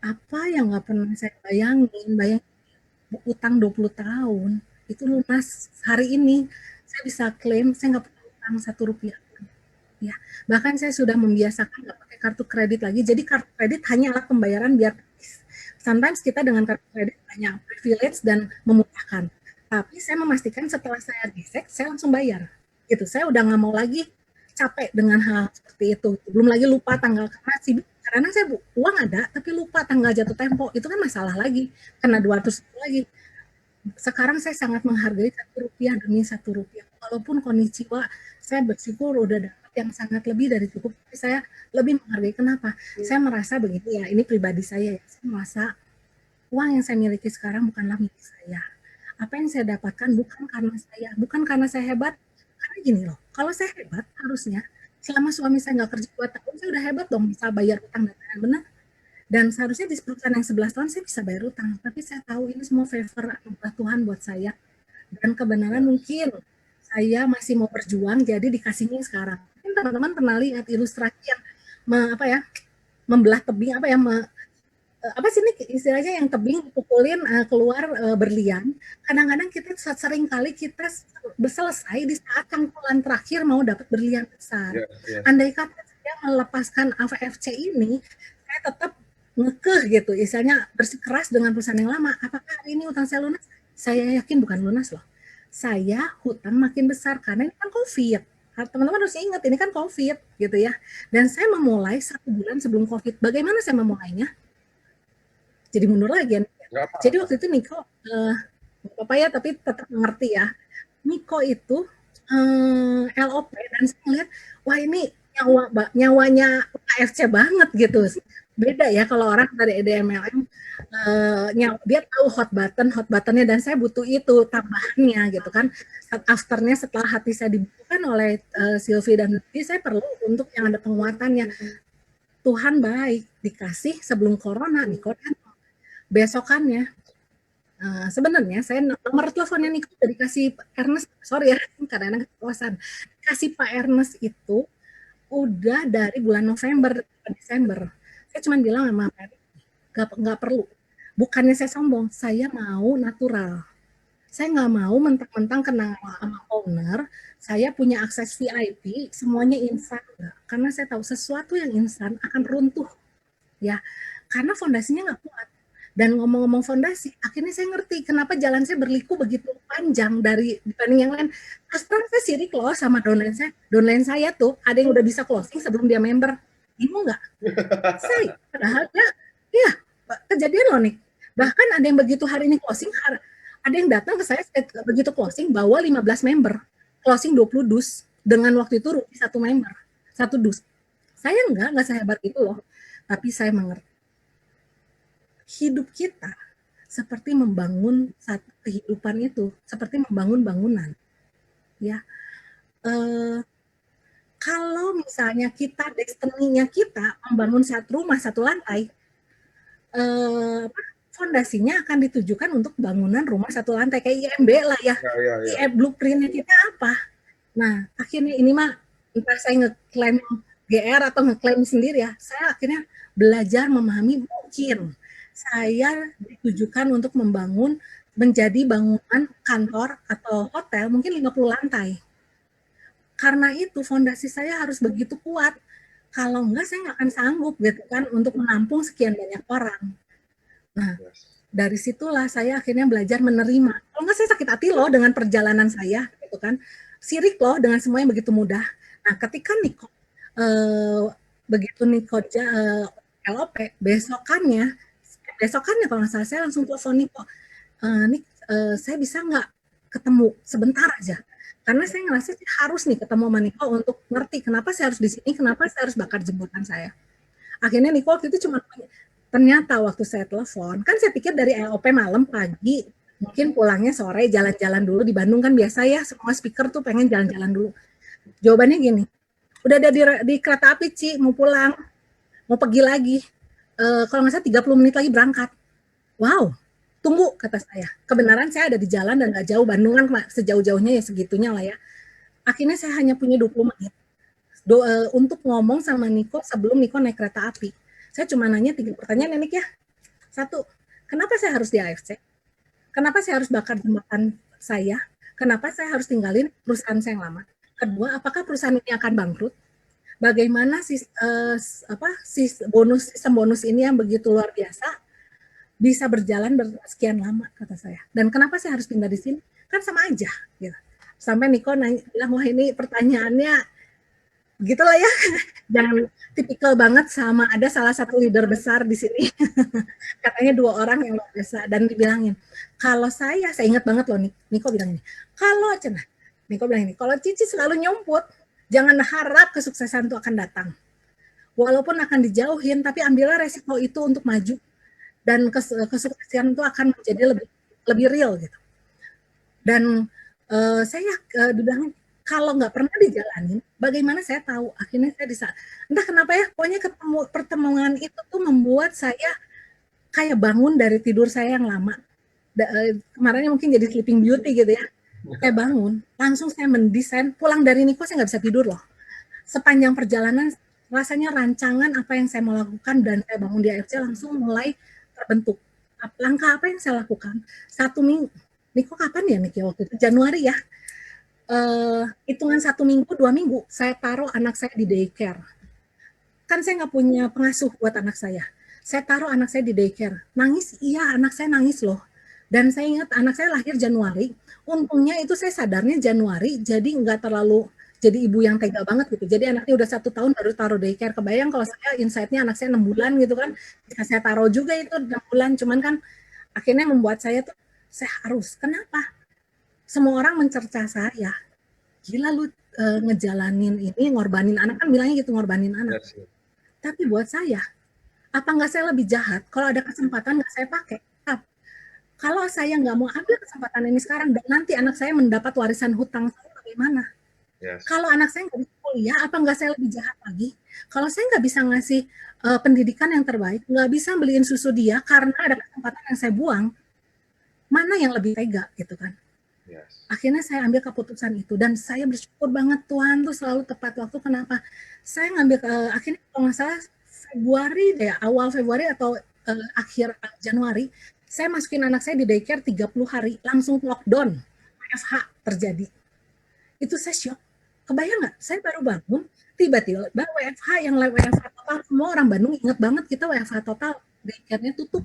Apa yang nggak pernah saya bayangin utang 20 tahun itu lunas hari ini. Saya bisa klaim saya nggak pernah utang 1 rupiah. Ya, bahkan saya sudah membiasakan nggak pakai kartu kredit lagi. Jadi kartu kredit hanya alat pembayaran biar sometimes kita dengan kartu kredit hanya privilege dan memudahkan. Tapi saya memastikan setelah saya gesek, saya langsung bayar. Gitu. Saya udah nggak mau lagi capek dengan hal seperti itu. Belum lagi lupa tanggal, karena saya uang ada tapi lupa tanggal jatuh tempo, itu kan masalah lagi, kena 200 lagi. Sekarang saya sangat menghargai 1 rupiah demi 1 rupiah, walaupun kondisi saya bersyukur udah dapat yang sangat lebih dari cukup, tapi saya lebih menghargai. Kenapa? Saya merasa begini ya, ini pribadi saya merasa uang yang saya miliki sekarang bukanlah milik saya. Apa yang saya dapatkan bukan karena saya hebat, karena gini loh, kalau saya hebat harusnya selama suami saya nggak kerja 2 tahun, saya udah hebat dong bisa bayar utang dan lain-lain, benar. Dan seharusnya di perusahaan yang 11 tahun saya bisa bayar utang, tapi saya tahu ini semua favor anugerah Tuhan buat saya. Dan kebenaran mungkin saya masih mau berjuang, jadi dikasihnya sekarang. Mungkin teman-teman pernah lihat ilustrasi yang membelah tebing, apa sih ini istilahnya, yang tebing pukulin keluar berlian. Kadang-kadang kita sering kali kita selesai di saat cangkulan terakhir mau dapat berlian besar. Andai kata saya melepaskan AFC ini, saya tetap ngekeh gitu, istilahnya bersikeras dengan perusahaan yang lama. Apakah hari ini utang saya lunas? Saya yakin bukan lunas loh. Saya hutang makin besar karena ini kan COVID. Teman-teman harus ingat ini kan COVID gitu ya. Dan saya memulai 1 bulan sebelum COVID. Bagaimana saya memulainya? Jadi mundur lagi. Jadi waktu itu Niko, apa ya, tapi tetap mengerti ya. Niko itu LOP dan saya lihat, wah ini nyawanya AFC banget gitu. Beda ya kalau orang dari EDMLM, dia tahu hot buttonnya, dan saya butuh itu tambahannya gitu kan. Afternya setelah hati saya dibukukan oleh Sylvie dan Nudi, saya perlu untuk yang ada penguatannya. Tuhan baik, dikasih sebelum corona Niko, dan besokannya sebenarnya saya nomor teleponnya Niko udah dikasih Pak Ernest, sorry ya kadang-kadang keceplosan, kasih Pak Ernest itu udah dari bulan November Desember. Saya cuma bilang sama Pak Ernest, nggak perlu, bukannya saya sombong, saya mau natural, saya nggak mau mentang-mentang kenal sama owner, saya punya akses VIP, semuanya instan, karena saya tahu sesuatu yang instan akan runtuh ya, karena fondasinya nggak kuat. Dan ngomong-ngomong fondasi, akhirnya saya ngerti kenapa jalan saya berliku begitu panjang dibanding yang lain. Terus terang saya sirik loh sama downline saya. Downline saya tuh ada yang udah bisa closing sebelum dia member. Bingung nggak? Saya, padahal ya kejadian loh nih. Bahkan ada yang begitu hari ini closing, ada yang datang ke saya begitu closing bawa 15 member. Closing 20 dus dengan waktu itu rugi 1 member, 1 dus. Saya nggak sehebat itu loh. Tapi saya mengerti. Hidup kita seperti membangun satu kehidupan itu, seperti membangun bangunan. Ya, kalau misalnya kita destiny-nya kita membangun satu rumah 1 lantai, fondasinya akan ditujukan untuk bangunan rumah 1 lantai kayak IMB lah ya. Blueprint-nya kita apa? Nah, akhirnya ini mah entah saya ngeklaim GR atau ngeklaim sendiri ya, saya akhirnya belajar memahami mungkin saya ditujukan untuk menjadi bangunan kantor atau hotel mungkin 50 lantai. Karena itu fondasi saya harus begitu kuat. Kalau enggak saya nggak akan sanggup gitu kan untuk menampung sekian banyak orang. Nah, Yes. dari situlah saya akhirnya belajar menerima. Kalau enggak saya sakit hati loh dengan perjalanan saya gitu kan. Sirik loh dengan semua yang begitu mudah. Nah, ketika Niko begitu Niko LOP, besokannya kalau nggak salah saya langsung telepon Niko, Nik, saya bisa nggak ketemu sebentar aja? Karena saya ngerasa harus nih ketemu sama Niko untuk ngerti kenapa saya harus di sini, kenapa saya harus bakar jembatan saya. Akhirnya Niko waktu itu cuma ternyata waktu saya telepon, kan saya pikir dari LOP malam pagi, mungkin pulangnya sore jalan-jalan dulu di Bandung kan biasa ya, semua speaker tuh pengen jalan-jalan dulu. Jawabannya gini, udah ada di kereta api Ci, mau pulang, mau pergi lagi. Kalau nggak salah 30 menit lagi berangkat. Wow, tunggu kata saya. Kebenaran saya ada di jalan dan nggak jauh, Bandung kan sejauh-jauhnya ya segitunya lah ya. Akhirnya saya hanya punya 20 menit untuk ngomong sama Niko sebelum Niko naik kereta api. Saya cuma nanya 3 pertanyaan ya Nik ya. 1, kenapa saya harus di AFC? Kenapa saya harus bakar jembatan saya? Kenapa saya harus tinggalin perusahaan saya yang lama? Kedua, apakah perusahaan ini akan bangkrut? Bagaimana sistem bonus ini yang begitu luar biasa bisa berjalan sekian lama kata saya. Dan kenapa saya harus pindah di sini? Kan sama aja. Gitu. Sampai Niko bilang, wah ini pertanyaannya gitulah ya, jangan tipikal banget sama ada salah satu leader besar di sini. Katanya 2 orang yang luar biasa dan dibilangin, kalau saya ingat banget loh Niko bilang ini, kalau cenah, Niko bilang ini, kalau Cici selalu nyumput, jangan harap kesuksesan itu akan datang. Walaupun akan dijauhin, tapi ambillah resiko itu untuk maju dan kesuksesan itu akan menjadi lebih real gitu. Dan saya dibilang kalau nggak pernah dijalanin, bagaimana saya tahu? Akhirnya saya bisa, entah kenapa ya, pokoknya pertemuan itu tuh membuat saya kayak bangun dari tidur saya yang lama. Kemarinnya mungkin jadi sleeping beauty gitu ya. Kayak bangun, langsung saya mendesain, pulang dari Niko saya nggak bisa tidur loh. Sepanjang perjalanan, rasanya rancangan apa yang saya mau lakukan dan saya bangun di AFC langsung mulai terbentuk. Langkah apa yang saya lakukan? 1 minggu, Niko kapan ya Niko waktu itu? Januari ya. Hitungan 1 minggu, 2 minggu, saya taruh anak saya di daycare. Kan saya nggak punya pengasuh buat anak saya. Saya taruh anak saya di daycare. Nangis, iya anak saya nangis loh. Dan saya ingat anak saya lahir Januari. Untungnya itu saya sadarnya Januari, jadi nggak terlalu jadi ibu yang tega banget gitu. Jadi anaknya udah 1 tahun baru taruh daycare. Kebayang kalau saya insight-nya anak saya 6 bulan gitu kan. Bisa saya taruh juga itu 6 bulan. Cuman kan akhirnya membuat saya tuh, saya harus. Kenapa? Semua orang mencerca saya, gila lu ngejalanin ini, ngorbanin anak, kan bilangnya gitu, ngorbanin anak. Yes. Tapi buat saya, apa nggak saya lebih jahat kalau ada kesempatan nggak saya pakai? Kalau saya nggak mau ambil kesempatan ini sekarang dan nanti anak saya mendapat warisan hutang saya bagaimana? Yes. Kalau anak saya nggak bisa kuliah, apa nggak saya lebih jahat lagi? Kalau saya nggak bisa ngasih pendidikan yang terbaik, nggak bisa beliin susu dia karena ada kesempatan yang saya buang, mana yang lebih tega gitu kan? Yes. Akhirnya saya ambil keputusan itu dan saya bersyukur banget Tuhan tuh selalu tepat waktu. Kenapa? Saya ngambil akhirnya kalau nggak salah Februari deh, awal Februari atau akhir Januari, saya masukin anak saya di daycare 30 hari, langsung lockdown, WFH terjadi. Itu saya syok. Kebayang nggak? Saya baru bangun, tiba-tiba WFH, yang WFH total, semua orang Bandung ingat banget kita WFH total, daycare-nya tutup.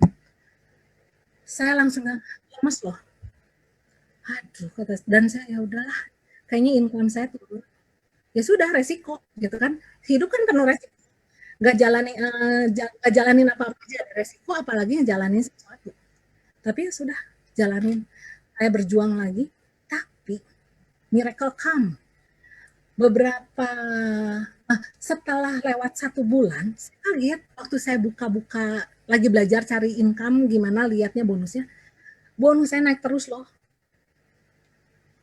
Saya langsung lemes loh. Aduh, dan saya ya udahlah, kayaknya income saya turun. Ya sudah, resiko gitu kan. Hidup kan penuh resiko. Gak jalanin apa-apa aja ada resiko, apalagi ngejalanin sesuatu. Tapi ya sudah, jalanin. Saya berjuang lagi, tapi miracle come. Beberapa setelah lewat 1 bulan, saya lihat waktu saya buka-buka lagi belajar cari income gimana lihatnya bonusnya. Bonus saya naik terus loh.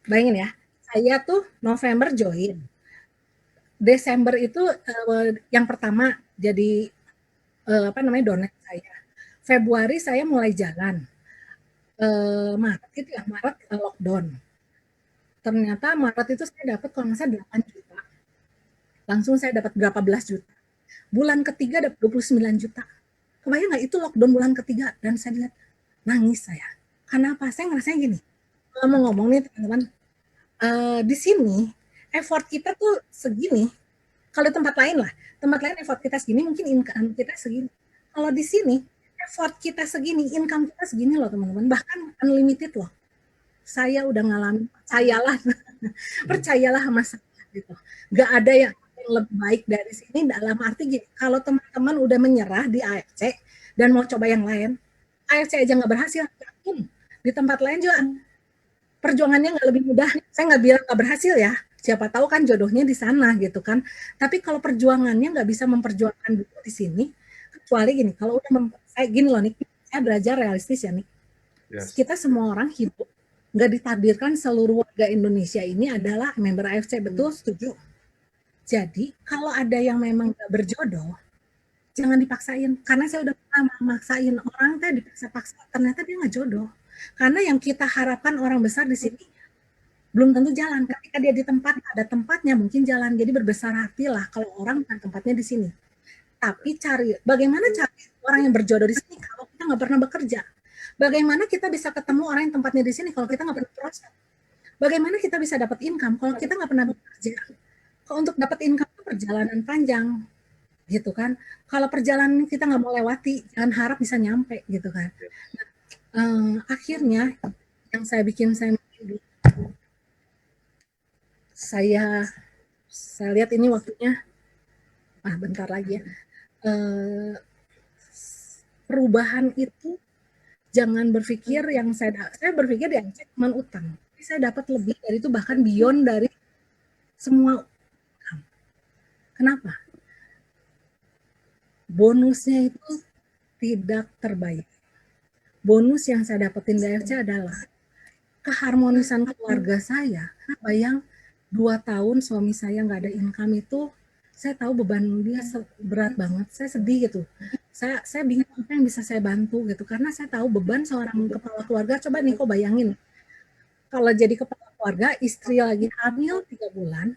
Bayangin ya, saya tuh November join. Desember itu yang pertama jadi donat saya. Februari saya mulai jalan. Maret itu ya, Maret lockdown. Ternyata Maret itu saya dapat kalau nggak salah 8 juta. Langsung saya dapat berapa belas juta. Bulan ketiga dapat 29 juta. Kebayang nggak itu lockdown bulan ketiga? Dan saya lihat, nangis saya. Kenapa? Saya ngerasanya gini, mau ngomong nih teman-teman, di sini effort kita tuh segini, Kalau tempat lain lah, tempat lain effort kita segini, mungkin income kita segini. Kalau di sini, effort kita segini, income kita segini loh teman-teman, bahkan unlimited loh. Saya udah ngalamin, percayalah sama saya gitu. Gak ada yang lebih baik dari sini, dalam arti gini, kalau teman-teman udah menyerah di AFC dan mau coba yang lain, AFC aja nggak berhasil, yakin di tempat lain juga perjuangannya nggak lebih mudah. Saya nggak bilang nggak berhasil ya, siapa tahu kan jodohnya di sana gitu kan. Tapi kalau perjuangannya nggak bisa memperjuangkan dulu di sini, kecuali gini, kalau udah saya gini loh nih, saya belajar realistis ya nih. Yes. Kita semua orang hidup nggak ditakdirkan seluruh warga Indonesia ini adalah member AFC, betul, setuju. Jadi kalau ada yang memang nggak berjodoh, jangan dipaksain. Karena saya udah pernah maksain orang teh dipaksa-paksa, ternyata dia nggak jodoh. Karena yang kita harapkan orang besar di sini belum tentu jalan. Ketika dia di tempat, ada tempatnya mungkin jalan. Jadi berbesar hatilah kalau orang bukan tempatnya di sini. Tapi cari, bagaimana cari orang yang berjodoh di sini kalau kita nggak pernah bekerja? Bagaimana kita bisa ketemu orang yang tempatnya di sini kalau kita nggak pernah proses? Bagaimana kita bisa dapat income kalau kita nggak pernah bekerja? Kalau untuk dapat income itu perjalanan panjang, gitu kan? Kalau perjalanan kita nggak mau lewati, jangan harap bisa nyampe, gitu kan? Nah, akhirnya yang saya bikin saya lihat ini waktunya, bentar lagi ya. Perubahan itu jangan berpikir yang saya berpikir yang cuma utang. Saya dapat lebih dari itu, bahkan beyond dari semua utang. Kenapa? Bonusnya itu tidak terbayar. Bonus yang saya dapetin dari AFC adalah keharmonisan keluarga saya. Bayang 2 tahun suami saya nggak ada income itu, saya tahu beban dia berat banget. Saya sedih gitu. Saya bingung apa yang bisa saya bantu gitu, karena saya tahu beban seorang kepala keluarga. Coba nih kok bayangin, kalau jadi kepala keluarga, istri lagi hamil 3 bulan,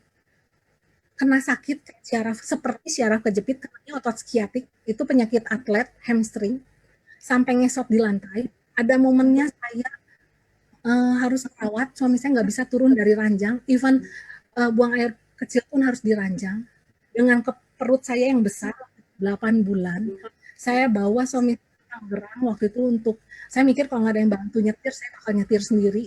kena sakit seperti syaraf kejepit, namanya otot skiatik, itu penyakit atlet, hamstring, sampai ngesot di lantai. Ada momennya saya harus merawat, suami saya nggak bisa turun dari ranjang, even buang air kecil pun harus diranjang. Dengan perut saya yang besar, 8 bulan, saya bawa suami Tangerang waktu itu untuk, saya mikir kalau nggak ada yang bantu nyetir, saya bakal nyetir sendiri,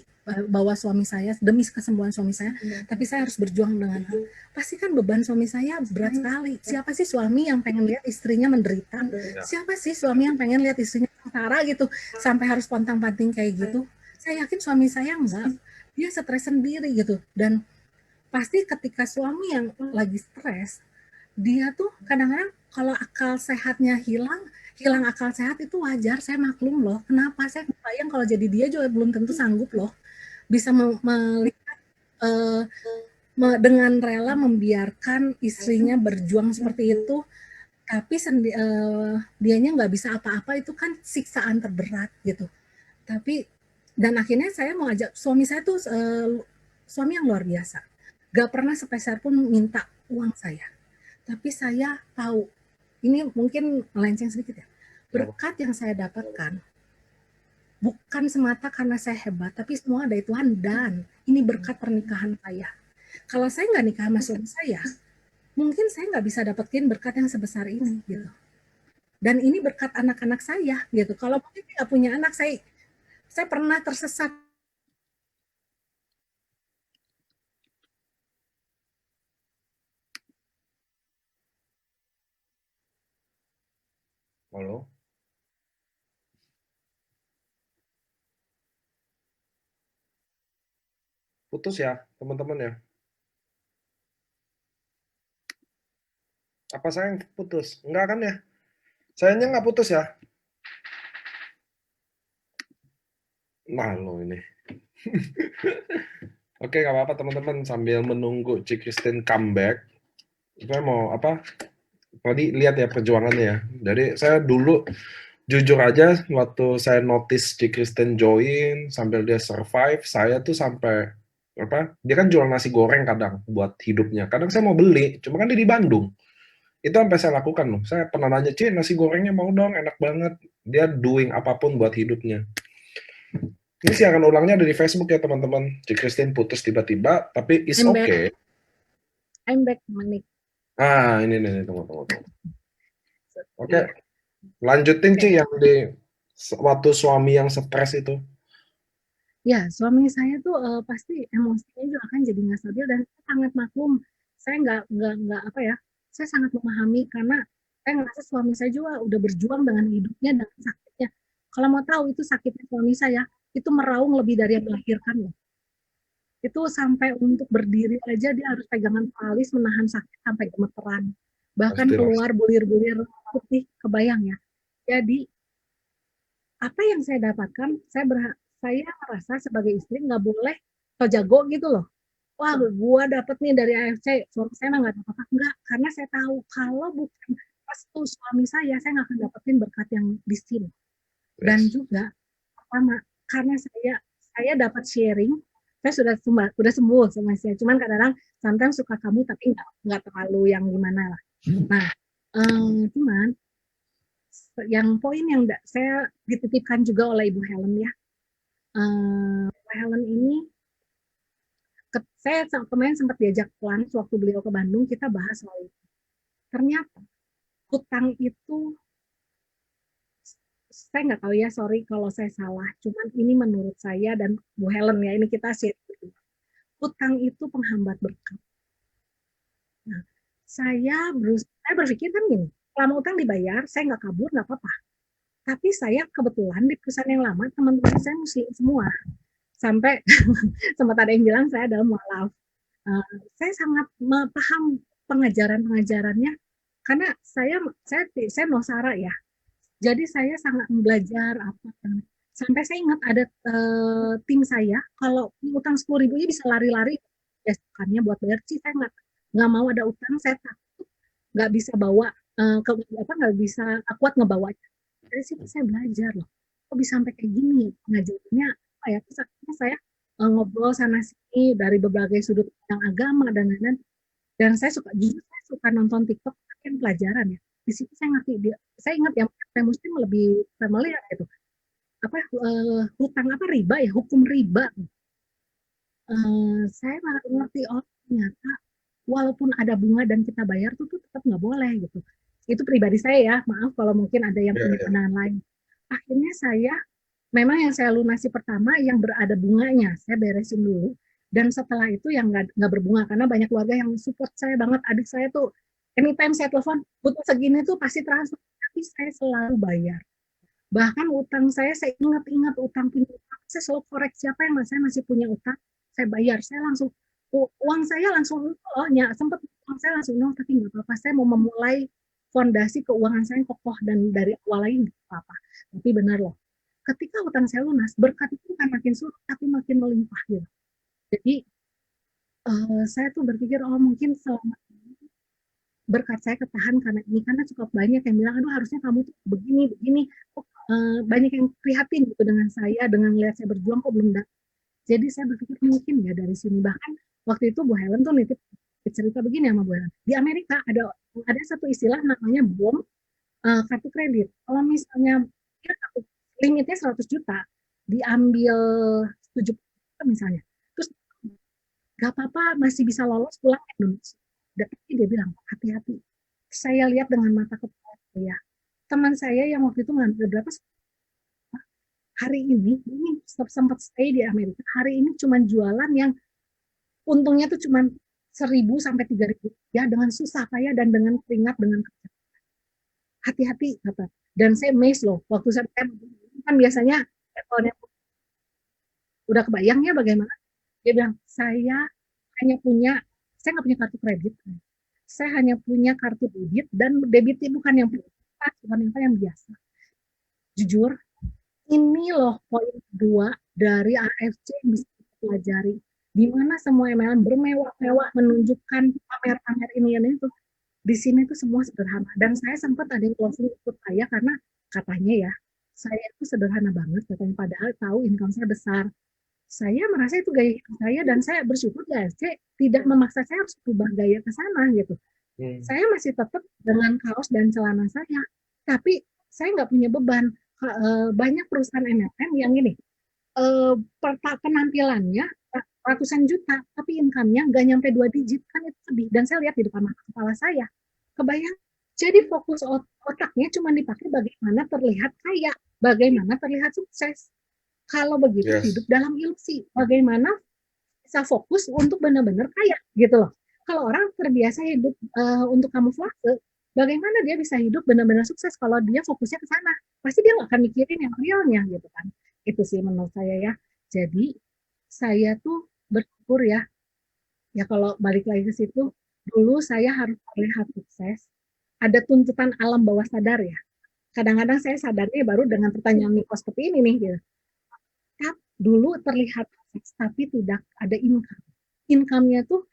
bawa suami saya, demi kesembuhan suami saya, tapi saya harus berjuang dengan pasti kan beban suami saya berat sekali. Siapa sih suami yang pengen lihat istrinya menderita? Siapa sih suami yang pengen lihat istrinya sengsara gitu, sampai harus pontang-panting kayak gitu? Saya yakin suami saya enggak, dia stres sendiri gitu. Dan pasti ketika suami yang lagi stres, dia tuh kadang-kadang kalau akal sehatnya hilang akal sehat itu wajar, saya maklum loh. Kenapa? Saya bayang kalau jadi dia juga belum tentu sanggup loh bisa melihat dengan rela membiarkan istrinya berjuang seperti itu, tapi dianya nggak bisa apa-apa, itu kan siksaan terberat gitu. Tapi dan akhirnya saya mau ajak suami saya tuh suami yang luar biasa, gak pernah sepeser pun minta uang saya, tapi saya tahu ini mungkin melenceng sedikit ya, berkat yang saya dapatkan bukan semata karena saya hebat, tapi semua dari Tuhan, dan ini berkat pernikahan saya. Kalau saya nggak nikah sama suami saya, mungkin saya nggak bisa dapetin berkat yang sebesar ini gitu. Dan ini berkat anak-anak saya gitu. Kalau mungkin nggak punya anak, saya pernah tersesat. Halo? Putus ya, teman-teman ya? Apa saya yang putus? Enggak kan ya? Sayanya nggak putus ya? Nah, lo ini. Oke, nggak apa-apa teman-teman. Sambil menunggu Ci Christine comeback, saya mau apa? Tadi lihat ya perjuangannya ya. Jadi saya dulu jujur aja waktu saya notice Ci Christine join sambil dia survive, saya tuh sampai apa? Dia kan jual nasi goreng kadang buat hidupnya. Kadang saya mau beli, cuma kan dia di Bandung. Itu sampai saya lakukan loh. Saya pernah nanya, Ci, nasi gorengnya mau dong, enak banget. Dia doing apapun buat hidupnya. Ini siaran ulangnya ada di Facebook ya teman-teman. Ci Christine putus tiba-tiba, tapi it's okay. I'm back, Manik. Ini nih, tunggu, tunggu, tunggu. Oke, Iya, lanjutin oke. Ci yang di waktu suami yang stres itu. Ya, suami saya tuh pasti emosinya juga akan jadi nggak stabil dan saya sangat maklum. Saya nggak apa ya, saya sangat memahami karena saya ngerasa suami saya juga udah berjuang dengan hidupnya dan sakitnya. Kalau mau tahu itu sakitnya suami saya, itu meraung lebih dari yang melahirkan loh. Itu sampai untuk berdiri aja dia harus pegangan teralis menahan sakit sampai gemeteran. Bahkan Pasti, pasti. keluar bulir-bulir putih, kebayang ya. Jadi apa yang saya dapatkan, saya merasa sebagai istri nggak boleh so jago gitu loh. Wah, gua dapet nih dari AFC, suami saya nggak dapat apa enggak, karena saya tahu kalau bukan restu suami saya nggak akan dapetin berkat yang di sini. Dan Yes. juga pertama, karena saya dapat sharing, saya sudah sembuh sama saya. Cuman kadang-kadang sometimes suka kamu tapi nggak terlalu yang gimana lah. Nah, cuman yang poin yang saya dititipkan juga oleh Ibu Helen ya. Ibu Helen ini saya kemarin sempat diajak lunch waktu beliau ke Bandung, kita bahas soal itu. Ternyata hutang itu, saya nggak tahu ya, sorry kalau saya salah, cuman ini menurut saya dan Bu Helen ya, ini kita share. Hutang itu penghambat berkah. Nah, saya berpikir kan gini, selama utang dibayar, saya nggak kabur, nggak apa-apa. Tapi saya kebetulan di perusahaan yang lama, teman-teman saya muslim semua. Sampai sempat ada yang bilang saya adalah mualaf. Saya sangat paham pengajaran-pengajarannya karena saya Nosara ya. Jadi saya sangat belajar apa sampai saya ingat ada tim saya kalau utang 10.000 bisa lari-lari besokannya buat bayar sih saya nggak mau ada utang saya takut nggak bisa bawa ke apa nggak bisa kuat ngebawanya dari situ saya belajar loh kok bisa sampai kayak gini pengajarannya apa ya terus akhirnya saya ngobrol sana sini dari berbagai sudut pandang agama dan lain-lain dan saya suka nonton TikTok kan pelajaran ya di situ saya ngerti dia saya ingat yang saya muslim lebih familiar itu apa hutang apa riba ya hukum riba saya malah ngerti oh ternyata walaupun ada bunga dan kita bayar tuh tetap nggak boleh gitu itu pribadi saya ya maaf kalau mungkin ada yang Ya, punya ya. pandangan lain akhirnya saya memang yang saya lunasi pertama yang berada bunganya saya beresin dulu dan setelah itu yang nggak berbunga karena banyak keluarga yang support saya banget adik saya tuh anytime saya telepon butuh segini tuh pasti transfer tapi saya selalu bayar bahkan utang saya ingat-ingat utang punya utang saya selalu koreksi siapa yang saya masih punya utang saya bayar saya langsung uang saya langsung oh ya sempat uang saya langsung nol tapi nggak apa-apa saya mau memulai fondasi keuangan saya yang kokoh dan dari awal lagi nggak apa-apa tapi benar loh ketika utang saya lunas berkat itu bukan makin surut tapi makin melimpah gitu jadi saya tuh berpikir oh mungkin selama berkat saya ketahan karena ini karena cukup banyak yang bilang aduh harusnya kamu tuh begini begini kok banyak yang prihatin gitu dengan saya dengan lihat saya berjuang kok belum dapat jadi saya berpikir mungkin ya dari sini bahkan waktu itu Bu Helen tuh nitip cerita begini sama Bu Helen di Amerika ada satu istilah namanya bom kartu kredit kalau misalnya ya, limitnya 100 juta diambil 70 juta misalnya terus gak apa-apa masih bisa lolos pulang ke Indonesia tapi dia bilang hati-hati saya lihat dengan mata kepala saya teman saya yang waktu itu ngambil berapa hari ini sempat stay di Amerika hari ini cuma jualan yang untungnya tuh cuma 1.000 sampai 3.000 ya dengan susah payah dan dengan keringat dengan kerja hati-hati kata dan saya amazed loh waktu saya kan biasanya kalau udah kebayang ya bagaimana dia bilang hanya punya saya nggak punya kartu kredit saya hanya punya kartu debit dan debitnya bukan yang bukan yang biasa jujur ini loh poin kedua dari AFC yang bisa kita pelajari di mana semua MLM bermewah-mewah menunjukkan pamer-pamer ini dan itu di sini tuh semua sederhana dan saya sempat ada yang closing ikut saya karena katanya ya saya itu sederhana banget katanya padahal tahu income saya besar saya merasa itu gaya hidup saya dan saya bersyukur AFC tidak memaksa saya harus berubah gaya ke sana gitu saya masih tetap dengan kaos dan celana saya tapi saya nggak punya beban banyak perusahaan MLM yang ini penampilannya ratusan juta, tapi income-nya nggak nyampe 2 digit, kan itu sedih. Dan saya lihat di depan mata kepala saya, kebayang. Jadi fokus otaknya cuma dipakai bagaimana terlihat kaya, bagaimana terlihat sukses. Kalau begitu hidup Yes. dalam ilusi, bagaimana bisa fokus untuk benar-benar kaya gitu loh. Kalau orang terbiasa hidup untuk kamuflase, bagaimana dia bisa hidup benar-benar sukses kalau dia fokusnya ke sana? Pasti dia nggak akan mikirin yang realnya gitu kan. Itu sih menurut saya ya. Jadi saya tuh bersyukur ya. Ya kalau balik lagi ke situ, dulu saya harus terlihat sukses. Ada tuntutan alam bawah sadar ya. Kadang-kadang saya sadarnya baru dengan pertanyaan Niko seperti ini nih gitu. Dulu terlihat sukses tapi tidak ada income. Income-nya tuh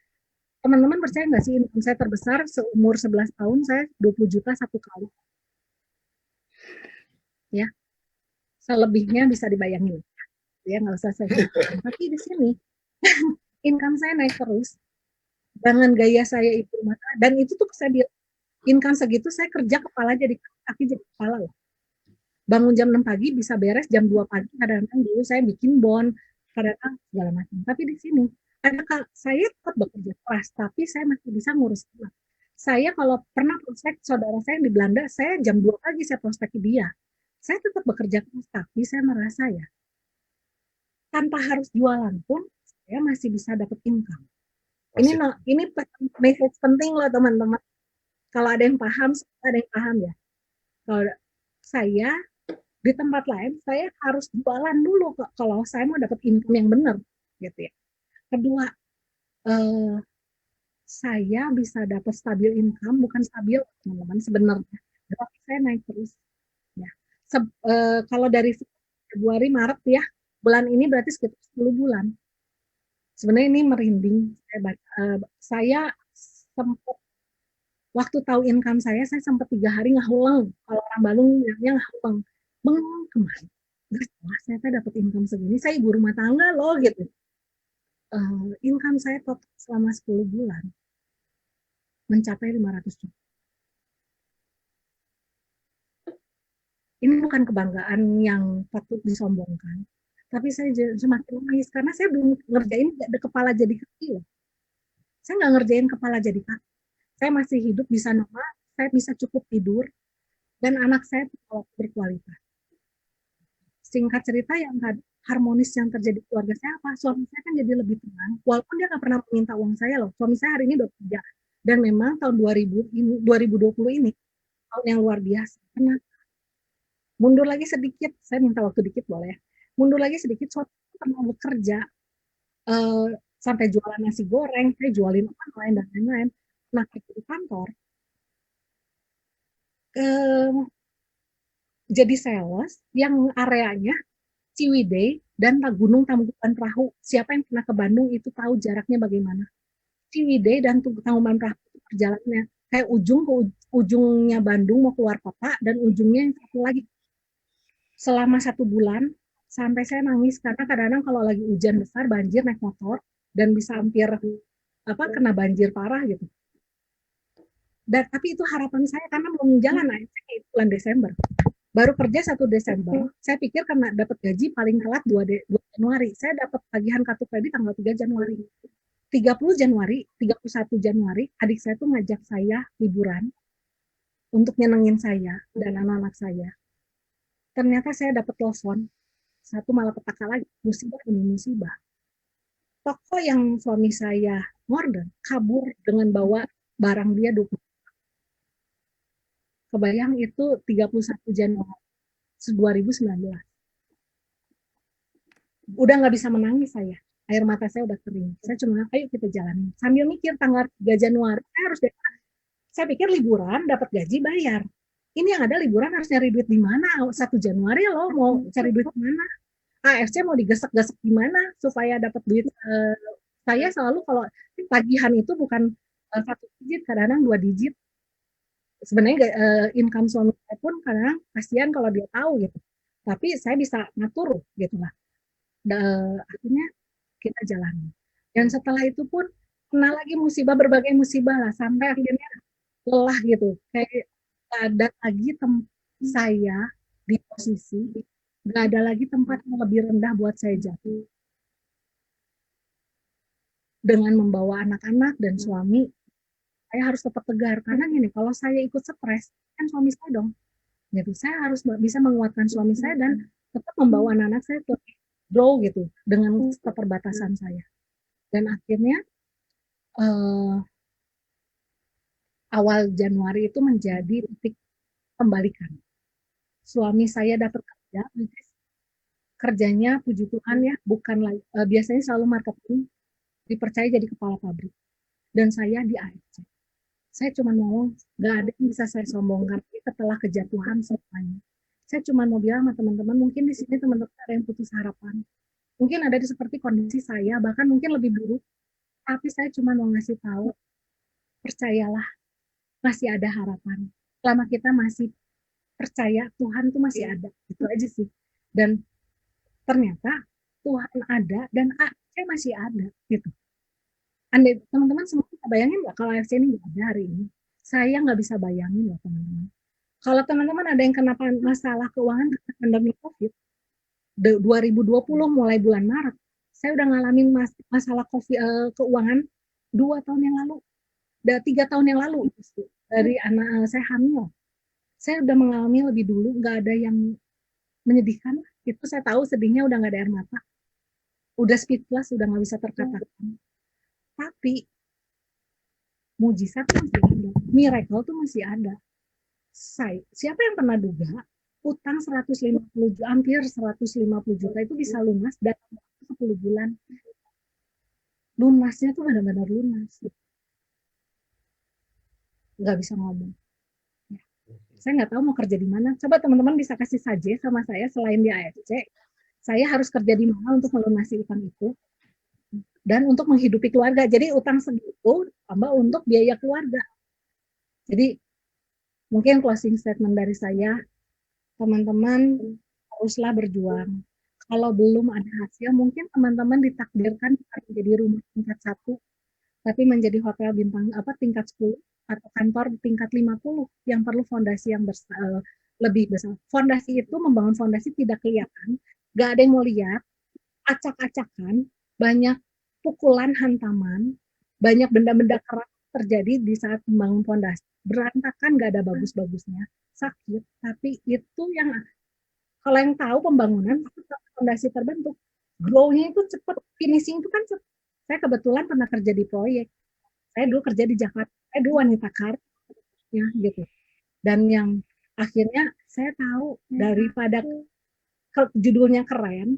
teman-teman percaya nggak sih income saya terbesar seumur 11 tahun saya 20 juta satu kali. Ya, selebihnya bisa dibayangin. Ya nggak usah saya ceritakan. Tapi di sini income saya naik terus dengan gaya saya ibu rumah tangga dan itu tuh saya bilang income segitu saya kerja kepala jadi kaki jadi kepala loh. Bangun jam 6 pagi bisa beres jam 2 pagi kadang-kadang dulu saya bikin bond kadang-kadang segala macam. Tapi di sini ada saya tetap bekerja keras tapi saya masih bisa ngurus anak. Saya kalau pernah prospek saudara saya yang di Belanda, saya jam 2 pagi saya prospek dia. Saya tetap bekerja keras tapi saya merasa ya tanpa harus jualan pun saya masih bisa dapat income. Ini Asik. ini message penting loh teman-teman. Kalau ada yang paham, ada yang paham ya. Kalau saya di tempat lain, saya harus jualan dulu kalau saya mau dapat income yang benar, gitu ya. Kedua, eh, saya bisa dapat stabil income, bukan stabil teman-teman sebenarnya. Tapi saya naik terus. Ya. Kalau dari Februari, Maret ya, bulan ini berarti sekitar 10 bulan. Sebenarnya ini merinding. Saya sempat waktu tahu income saya sempat 3 hari ngahuleng. Kalau orang Bandung bilangnya ngahuleng. Bengong kemana? Gak salah, saya dapat income segini. Saya ibu rumah tangga loh gitu. Income saya total selama 10 bulan mencapai 500 juta. Ini bukan kebanggaan yang patut disombongkan. Tapi saya semakin nangis karena saya belum ngerjain kepala jadi kaki loh. Saya nggak ngerjain kepala jadi kaki. Saya masih hidup bisa normal, saya bisa cukup tidur, dan anak saya berkualitas. Singkat cerita yang harmonis yang terjadi di keluarga saya apa? Suami saya kan jadi lebih tenang, walaupun dia nggak pernah meminta uang saya loh. Suami saya hari ini udah kerja. Dan memang tahun 2020 ini tahun yang luar biasa. Karena mundur lagi sedikit, saya minta waktu dikit boleh. Mundur lagi sedikit, suami saya pernah bekerja eh, sampai jualan nasi goreng, saya jualin online dan lain-lain. Nah, kerja di kantor, eh, jadi sales yang areanya Ciwidey dan Gunung Tangkuban Perahu. Siapa yang pernah ke Bandung itu tahu jaraknya bagaimana. Ciwidey dan Tangkuban Perahu itu perjalanannya kayak ujung ke ujungnya Bandung mau keluar kota dan ujungnya yang satu lagi. Selama 1 bulan sampai saya nangis karena kadang-kadang kalau lagi hujan besar banjir naik motor dan bisa hampir kena banjir parah gitu. Dan tapi itu harapan saya karena belum jalan AFC bulan Desember. Baru kerja 1 Desember, saya pikir karena dapat gaji paling telat 2 Januari. Saya dapat tagihan kartu kredit tanggal 3 Januari. 30 Januari, 31 Januari, adik saya tuh ngajak saya liburan untuk nyenengin saya dan anak-anak saya. Ternyata saya dapat telepon, satu malapetaka lagi, musibah demi musibah. Toko yang suami saya order kabur dengan bawa barang dia 20. Kebayang itu 31 Januari 2019. Udah nggak bisa menangis saya. Air mata saya udah kering. Saya cuma, ayo kita jalani. Sambil mikir tanggal 3 Januari, saya pikir liburan, dapat gaji, bayar. Ini yang ada liburan harus nyari duit di mana? 1 Januari loh, mau cari duit di mana? AFC mau digesek-gesek gimana supaya dapat duit? Saya selalu kalau tagihan itu bukan 1 digit, kadang-kadang 2 digit. Sebenarnya income suami saya pun kadang kasihan kalau dia tahu gitu. Tapi saya bisa ngatur gitu lah. Akhirnya kita jalani. Dan setelah itu pun kena lagi musibah, berbagai musibah lah sampai akhirnya lelah gitu. Kayak gak ada lagi tempat saya di posisi, gak ada lagi tempat yang lebih rendah buat saya jatuh. dengan membawa anak-anak dan suami, saya harus tetap tegar karena gini, kalau saya ikut stres kan suami saya dong, gitu. Saya harus bisa menguatkan suami saya dan tetap membawa anak-anak saya ke grow gitu dengan keterbatasan saya. Dan akhirnya awal Januari itu menjadi titik kembalikan. Suami saya dapat kerja, kerjanya puji Tuhan ya, bukan lagi biasanya selalu marketing, dipercaya jadi kepala pabrik. Dan saya di AFC. Saya cuma mau, nggak ada yang bisa saya sombongkan setelah kejatuhan semuanya. Saya cuma mau bilang sama teman-teman, mungkin di sini teman-teman ada yang putus harapan. Mungkin ada di seperti kondisi saya, bahkan mungkin lebih buruk. Tapi saya cuma mau ngasih tahu, percayalah, masih ada harapan. Selama kita masih percaya, Tuhan tuh masih ada. Itu aja sih. Dan ternyata Tuhan ada dan saya masih ada gitu. Andai teman-teman semua bisa bayangin nggak kalau AFC ini nggak ada hari ini? Saya nggak bisa bayangin loh teman-teman. Kalau teman-teman ada yang kena masalah keuangan karena pandemi COVID, 2020 mulai bulan Maret, saya udah ngalamin masalah COVID, keuangan 2 tahun yang lalu, 3 tahun yang lalu dari anak saya hamil. Saya udah mengalami lebih dulu, nggak ada yang menyedihkan. Itu saya tahu sedihnya udah nggak ada air mata, udah speechless, udah nggak bisa terkatakan. Tapi mujizat masih ada, miracle tuh masih ada. Siapa yang pernah duga utang 150 juta, hampir 150 juta itu bisa lunas dalam 10 bulan. Lunasnya tuh benar-benar lunas. Nggak bisa ngomong. Ya. Saya nggak tahu mau kerja di mana. Coba teman-teman bisa kasih saja sama saya selain di AFC. Saya harus kerja di mana untuk melunasi utang itu dan untuk menghidupi keluarga. Jadi utang segitu tambah untuk biaya keluarga. Jadi mungkin closing statement dari saya, teman-teman haruslah berjuang. Kalau belum ada hasil, mungkin teman-teman ditakdirkan menjadi rumah tingkat 1, tapi menjadi hotel bintang tingkat 10 atau kantor tingkat 50 yang perlu fondasi yang lebih besar. Fondasi itu membangun fondasi tidak kelihatan, gak ada yang mau lihat, acak-acakan, banyak pukulan hantaman, banyak benda-benda keras terjadi di saat membangun fondasi. Berantakan, gak ada bagus-bagusnya, sakit, tapi itu yang kalau yang tahu pembangunan fondasi terbentuk, grow-nya itu cepat, finishing itu kan cepat. Saya kebetulan pernah kerja di proyek. Saya dulu kerja di Jakarta, saya dulu wanita karir, ya gitu. Dan yang akhirnya saya tahu daripada judulnya keren,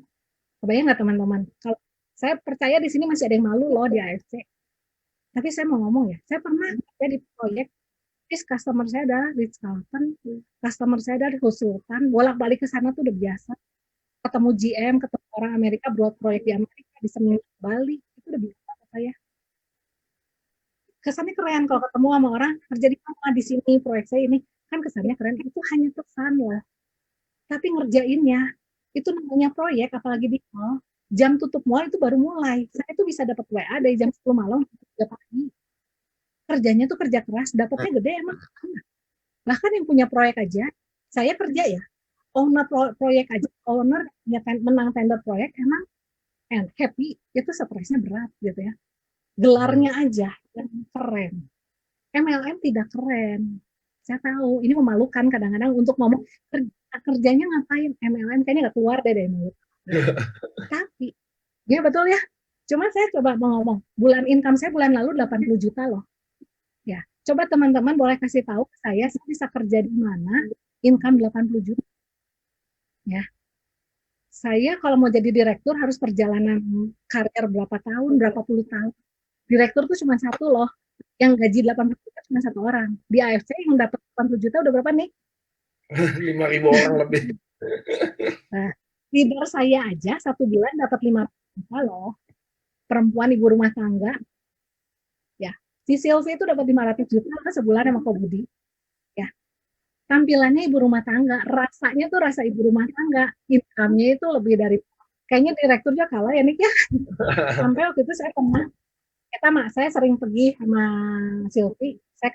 kebayang nggak teman-teman? Kalau saya percaya di sini masih ada yang malu loh di AFC. Tapi saya mau ngomong ya, saya pernah kerja di proyek, customer saya adalah Ritz Carlton, customer saya adalah konsultan, bolak-balik ke sana tuh udah biasa. Ketemu GM, ketemu orang Amerika, buat proyek di Amerika, di Seminyak, Bali, itu udah biasa saya. Kesannya keren kalau ketemu sama orang, kerja di mana, di sini, proyek saya ini, kan kesannya keren, itu hanya kesan lah. Tapi ngerjainnya, itu namanya proyek, apalagi di mall, jam tutup mall itu baru mulai. Saya itu bisa dapat WA dari jam 10 malam, 3 pagi. Kerjanya tuh kerja keras, dapatnya gede emang. Bahkan yang punya proyek aja, saya kerja ya, owner proyek aja, owner menang tender proyek, emang happy, itu stresnya berat gitu ya. Gelarnya aja yang keren. MLM tidak keren. Saya tahu, ini memalukan kadang-kadang untuk ngomong, kerjanya ngapain, MLM kayaknya nggak keluar deh dari mulut. Tapi, ya betul ya, cuma saya coba mau ngomong, income saya bulan lalu 80 juta loh. Ya, coba teman-teman boleh kasih tahu ke saya bisa kerja di mana, income 80 juta. Ya, saya kalau mau jadi direktur harus perjalanan karir berapa tahun, berapa puluh tahun. Direktur tuh cuma satu loh, yang gaji 80 juta cuma satu orang. Di AFC yang dapat 80 juta udah berapa nih? 5.000 orang lebih. Nah, leader saya aja 1 bulan dapat 500 juta loh. Perempuan ibu rumah tangga. Ya, si Sylvie itu dapat 500 juta sebulan sama Ko Budi. Ya, tampilannya ibu rumah tangga, rasanya tuh rasa ibu rumah tangga, income-nya itu lebih dari, kayaknya direkturnya kalah ya Nick ya. Sampai waktu itu saya pernah, saya sering pergi sama Sylvie, saya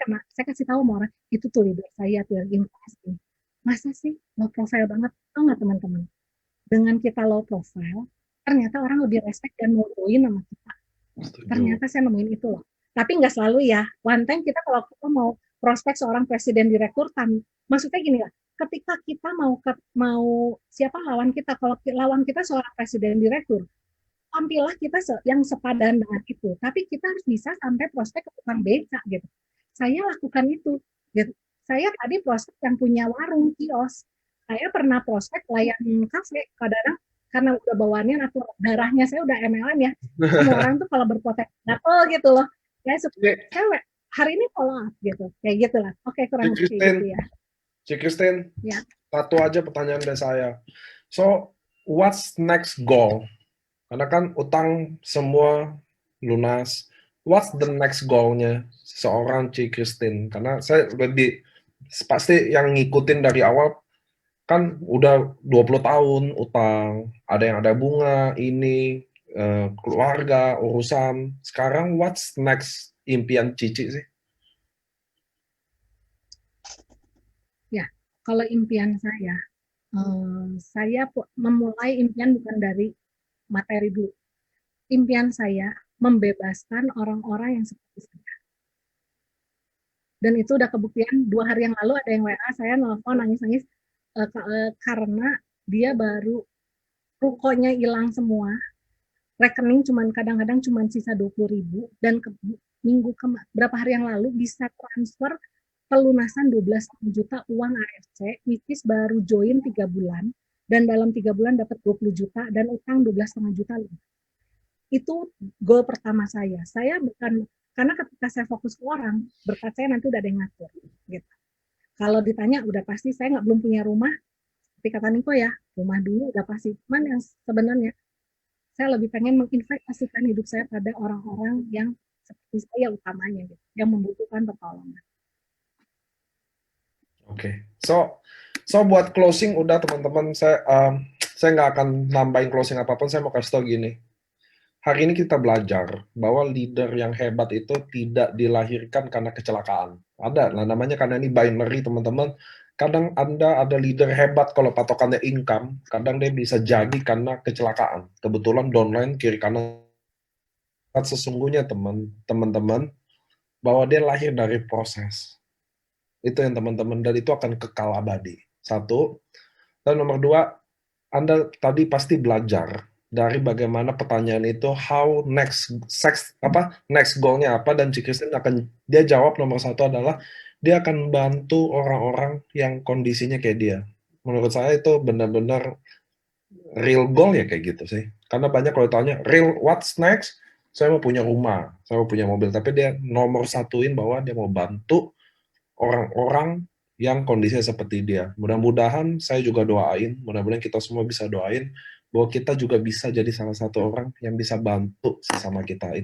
kasih tahu sama orang, itu tuh leader saya tuh yang invest. Masa sih low profile banget, tau nggak teman-teman? Dengan kita low profile, ternyata orang lebih respect dan mau join sama kita. Setuju. Ternyata saya nemuin itu loh. Tapi nggak selalu ya. One time kita kalau kita mau prospek seorang presiden direktur, maksudnya gini lah, ketika kita mau siapa lawan kita, kalau lawan kita seorang presiden direktur, tampillah kita yang sepadan dengan itu. Tapi kita harus bisa sampai prospek ke tukang beca gitu. Saya lakukan itu. Gitu. Saya tadi prospek yang punya warung kios. Saya pernah prospek layan kafe. Kadang karena udah bawaannya atau darahnya saya udah MLM ya. Semua orang tuh kalau berpotensi gatel gitu loh. Saya suka cewek hari ini follow up gitu. Kayak gitulah. Oke, kurang lebih kayak gitu ya. Cik Christine, Ya. satu aja pertanyaan dari saya. So, what's next goal? Karena kan utang semua lunas. What's the next goal-nya seorang Cik Christine? Karena saya lebih pasti yang ngikutin dari awal kan udah 20 tahun utang, ada yang ada bunga, ini keluarga, urusan. Sekarang what's next impian Cici sih? Ya, kalau impian saya memulai impian bukan dari materi dulu. Impian saya membebaskan orang-orang yang seperti saya. Dan itu udah kebuktian 2 hari yang lalu ada yang WA saya nelfon nangis-nangis karena dia baru rukonya hilang semua, rekening kadang-kadang cuman sisa 20.000 dan berapa hari yang lalu bisa transfer pelunasan 12 juta uang AFC, which is baru join 3 bulan, dan dalam 3 bulan dapat 20 juta dan utang 12,5 juta. Itu goal pertama saya. Saya bukan, karena ketika saya fokus ke orang, berkat saya nanti udah ada yang ngatur. Gitu. Kalau ditanya, udah pasti saya belum punya rumah, seperti kata Niko ya, rumah dulu udah pasti. Cuman yang sebenarnya, saya lebih pengen menginvestasikan hidup saya pada orang-orang yang seperti saya utamanya, gitu, yang membutuhkan pertolongan. Oke, so buat closing udah teman-teman, saya nggak akan nambahin closing apapun. Saya mau kasih tau gini, hari ini kita belajar bahwa leader yang hebat itu tidak dilahirkan karena kecelakaan. Ada lah namanya, karena ini binary teman-teman. Kadang Anda ada leader hebat kalau patokannya income, kadang dia bisa jadi karena kecelakaan. Kebetulan downline kiri kanan. Sesungguhnya teman-teman bahwa dia lahir dari proses. Itu yang teman-teman, dan itu akan kekal abadi. Satu. Dan nomor dua, Anda tadi pasti belajar dari bagaimana pertanyaan itu, how next goal-nya apa, dan Cik Christine dia jawab nomor satu adalah dia akan bantu orang-orang yang kondisinya kayak dia. Menurut saya itu benar-benar real goal ya kayak gitu sih. Karena banyak kalau tanya real what's next, saya mau punya rumah, saya mau punya mobil, tapi dia nomor satuin bahwa dia mau bantu orang-orang yang kondisinya seperti dia. Mudah-mudahan saya juga doain, mudah-mudahan kita semua bisa doain bahwa kita juga bisa jadi salah satu orang yang bisa bantu sesama kita.